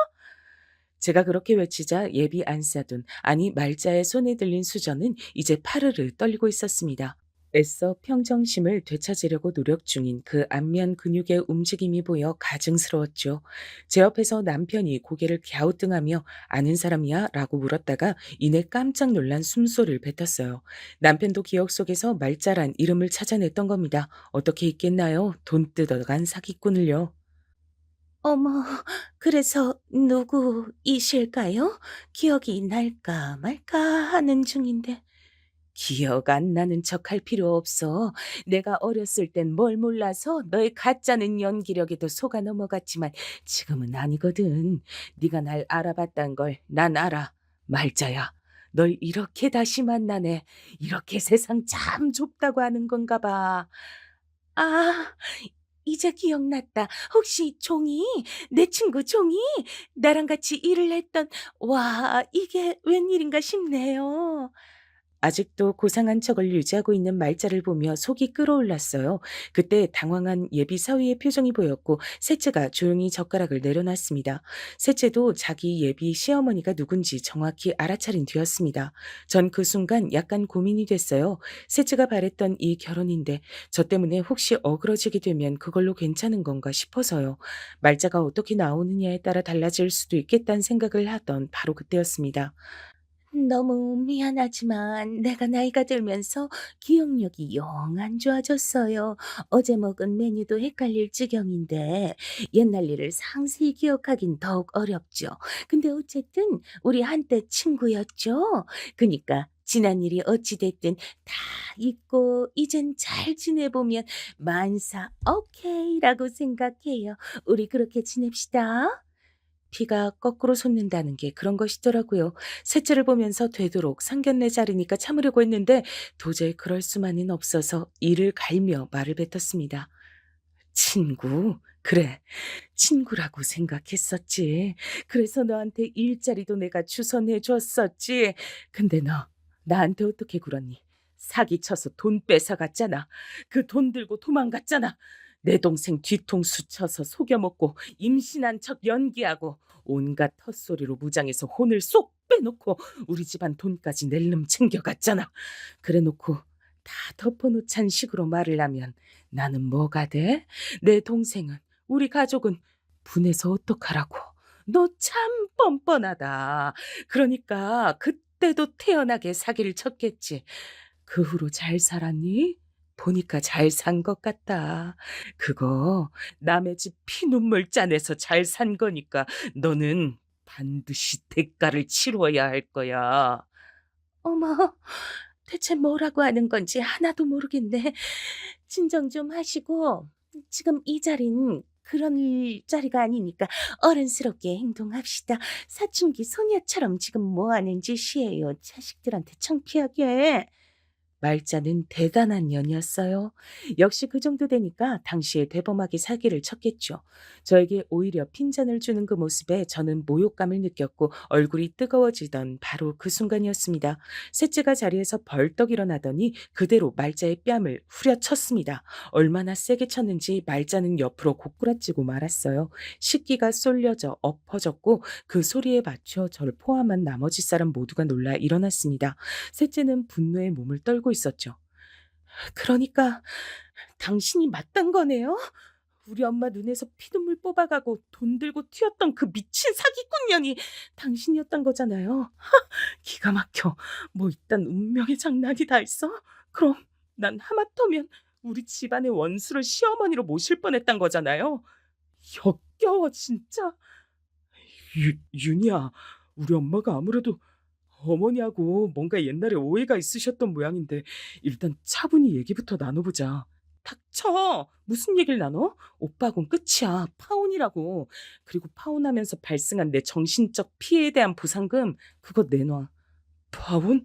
B: 제가 그렇게 외치자 예비 안사돈, 아니 말자의 손에 들린 수저는 이제 파르르 떨리고 있었습니다. 애써 평정심을 되찾으려고 노력 중인 그 안면 근육의 움직임이 보여 가증스러웠죠. 제 옆에서 남편이 고개를 갸우뚱하며 아는 사람이야? 라고 물었다가 이내 깜짝 놀란 숨소리를 뱉었어요. 남편도 기억 속에서 말자란 이름을 찾아냈던 겁니다. 어떻게 있겠나요? 돈 뜯어간 사기꾼을요. 어머, 그래서 누구이실까요? 기억이 날까 말까 하는 중인데. 기억 안 나는 척 할 필요 없어. 내가 어렸을 땐 뭘 몰라서 너의 가짜는 연기력에도 속아 넘어갔지만 지금은 아니거든. 네가 날 알아봤단 걸 난 알아. 말자야. 널 이렇게 다시 만나네. 이렇게 세상 참 좁다고 하는 건가 봐. 아, 이제 기억났다. 혹시 종이? 내 친구 종이? 나랑 같이 일을 했던, 와, 이게 웬일인가 싶네요. 아직도 고상한 척을 유지하고 있는 말자를 보며 속이 끓어올랐어요. 그때 당황한 예비 사위의 표정이 보였고 셋째가 조용히 젓가락을 내려놨습니다. 셋째도 자기 예비 시어머니가 누군지 정확히 알아차린 뒤였습니다. 전 그 순간 약간 고민이 됐어요. 셋째가 바랬던 이 결혼인데 저 때문에 혹시 어그러지게 되면 그걸로 괜찮은 건가 싶어서요. 말자가 어떻게 나오느냐에 따라 달라질 수도 있겠다는 생각을 하던 바로 그때였습니다. 너무 미안하지만 내가 나이가 들면서 기억력이 영 안 좋아졌어요. 어제 먹은 메뉴도 헷갈릴 지경인데 옛날 일을 상세히 기억하긴 더욱 어렵죠. 근데 어쨌든 우리 한때 친구였죠. 그니까 지난 일이 어찌 됐든 다 잊고 이젠 잘 지내보면 만사 오케이라고 생각해요. 우리 그렇게 지냅시다. 피가 거꾸로 솟는다는 게 그런 것이더라고요. 셋째를 보면서 되도록 상견례 자리니까 참으려고 했는데 도저히 그럴 수만은 없어서 이를 갈며 말을 뱉었습니다. 친구? 그래, 친구라고 생각했었지. 그래서 너한테 일자리도 내가 주선해 줬었지. 근데 너 나한테 어떻게 굴었니? 사기쳐서 돈 뺏어갔잖아. 그 돈 들고 도망갔잖아. 내 동생 뒤통수 쳐서 속여먹고 임신한 척 연기하고 온갖 헛소리로 무장해서 혼을 쏙 빼놓고 우리 집안 돈까지 낼름 챙겨갔잖아. 그래놓고 다 덮어놓잔 식으로 말을 하면 나는 뭐가 돼? 내 동생은, 우리 가족은 분해서 어떡하라고. 너 참 뻔뻔하다. 그러니까 그때도 태연하게 사기를 쳤겠지. 그 후로 잘 살았니? 보니까 잘 산 것 같다. 그거 남의 집 피눈물 짜내서 잘 산 거니까 너는 반드시 대가를 치러야 할 거야. 어머, 대체 뭐라고 하는 건지 하나도 모르겠네. 진정 좀 하시고, 지금 이 자리는 그런 자리가 아니니까 어른스럽게 행동합시다. 사춘기 소녀처럼 지금 뭐 하는 짓이에요. 자식들한테 창피하게. 말자는 대단한 년이었어요. 역시 그 정도 되니까 당시에 대범하게 사기를 쳤겠죠. 저에게 오히려 핀잔을 주는 그 모습에 저는 모욕감을 느꼈고 얼굴이 뜨거워지던 바로 그 순간이었습니다. 셋째가 자리에서 벌떡 일어나더니 그대로 말자의 뺨을 후려쳤습니다. 얼마나 세게 쳤는지 말자는 옆으로 고꾸라지고 말았어요. 식기가 쏠려져 엎어졌고 그 소리에 맞춰 저를 포함한 나머지 사람 모두가 놀라 일어났습니다. 셋째는 분노에 몸을 떨고 있었죠. 그러니까 당신이 맞단 거네요? 우리 엄마 눈에서 피눈물 뽑아가고 돈 들고 튀었던 그 미친 사기꾼년이 당신이었단 거잖아요. 기가 막혀. 뭐 이딴 운명의 장난이 다 있어? 그럼 난 하마터면 우리 집안의 원수를 시어머니로 모실 뻔했단 거잖아요. 역겨워 진짜. 윤희야, 우리 엄마가 아무래도 어머니하고 뭔가 옛날에 오해가 있으셨던 모양인데 일단 차분히 얘기부터 나눠보자. 닥쳐! 무슨 얘기를 나눠? 오빠하고는 끝이야. 파혼이라고. 그리고 파혼하면서 발생한 내 정신적 피해에 대한 보상금 그거 내놔. 파혼?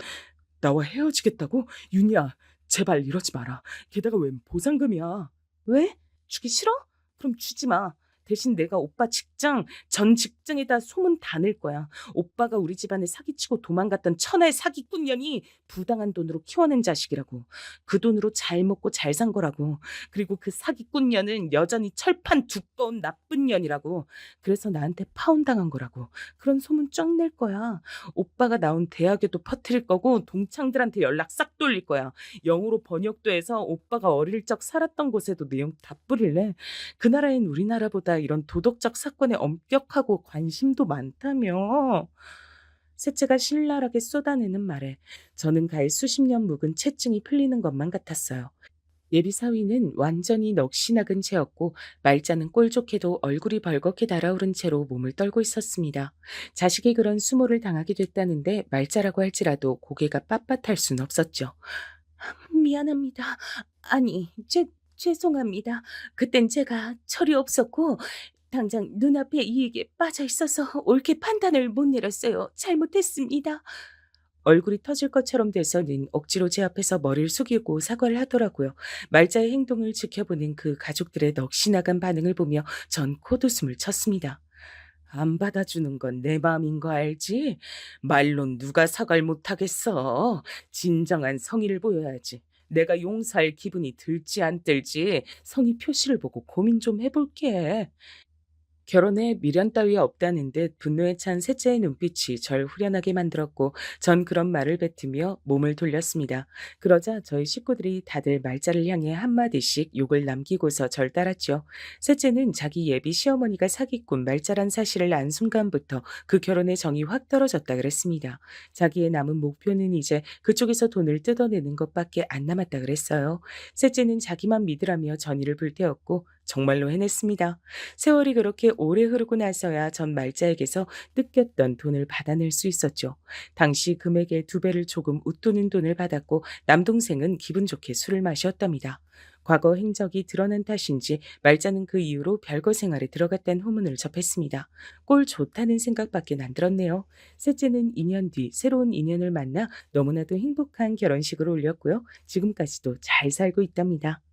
B: 나와 헤어지겠다고? 윤희야, 제발 이러지 마라. 게다가 웬 보상금이야. 왜? 주기 싫어? 그럼 주지 마. 대신 내가 오빠 직장, 전 직장에다 소문 다 낼 거야. 오빠가 우리 집안에 사기치고 도망갔던 천하의 사기꾼년이 부당한 돈으로 키워낸 자식이라고. 그 돈으로 잘 먹고 잘 산 거라고. 그리고 그 사기꾼년은 여전히 철판 두꺼운 나쁜 년이라고. 그래서 나한테 파혼당한 거라고. 그런 소문 쫙 낼 거야. 오빠가 나온 대학에도 퍼뜨릴 거고 동창들한테 연락 싹 돌릴 거야. 영어로 번역도 해서 오빠가 어릴 적 살았던 곳에도 내용 다 뿌릴래. 그 나라인 우리나라보다 이런 도덕적 사건에 엄격하고 관심도 많다며. 셋째가 신랄하게 쏟아내는 말에 저는 가히 수십 년 묵은 채증이 풀리는 것만 같았어요. 예비 사위는 완전히 넋이 나간 채였고 말자는 꼴 좋게도 얼굴이 벌겋게 달아오른 채로 몸을 떨고 있었습니다. 자식이 그런 수모를 당하게 됐다는데 말자라고 할지라도 고개가 빳빳할 순 없었죠. 미안합니다. 아니, 죄송합니다. 그땐 제가 철이 없었고 당장 눈앞에 이익에 빠져 있어서 옳게 판단을 못 내렸어요. 잘못했습니다. 얼굴이 터질 것처럼 돼서는 억지로 제 앞에서 머리를 숙이고 사과를 하더라고요. 말자의 행동을 지켜보는 그 가족들의 넋이 나간 반응을 보며 전 콧웃음을 쳤습니다. 안 받아주는 건 내 마음인 거 알지? 말론 누가 사과를 못하겠어. 진정한 성의를 보여야지. 내가 용서할 기분이 들지 안 들지 성의 표시를 보고 고민 좀 해볼게. 결혼에 미련 따위 없다는 듯 분노에 찬 셋째의 눈빛이 절 후련하게 만들었고 전 그런 말을 뱉으며 몸을 돌렸습니다. 그러자 저희 식구들이 다들 말자를 향해 한마디씩 욕을 남기고서 절 따랐죠. 셋째는 자기 예비 시어머니가 사기꾼 말자란 사실을 안 순간부터 그 결혼의 정이 확 떨어졌다 그랬습니다. 자기의 남은 목표는 이제 그쪽에서 돈을 뜯어내는 것밖에 안 남았다 그랬어요. 셋째는 자기만 믿으라며 전의를 불태웠고 정말로 해냈습니다. 세월이 그렇게 오래 흐르고 나서야 전 말자에게서 뜯겼던 돈을 받아낼 수 있었죠. 당시 금액의 2배를 조금 웃도는 돈을 받았고 남동생은 기분 좋게 술을 마셨답니다. 과거 행적이 드러난 탓인지 말자는 그 이후로 별거 생활에 들어갔다는 후문을 접했습니다. 꼴 좋다는 생각밖에 안 들었네요. 셋째는 2년 뒤 새로운 인연을 만나 너무나도 행복한 결혼식을 올렸고요. 지금까지도 잘 살고 있답니다.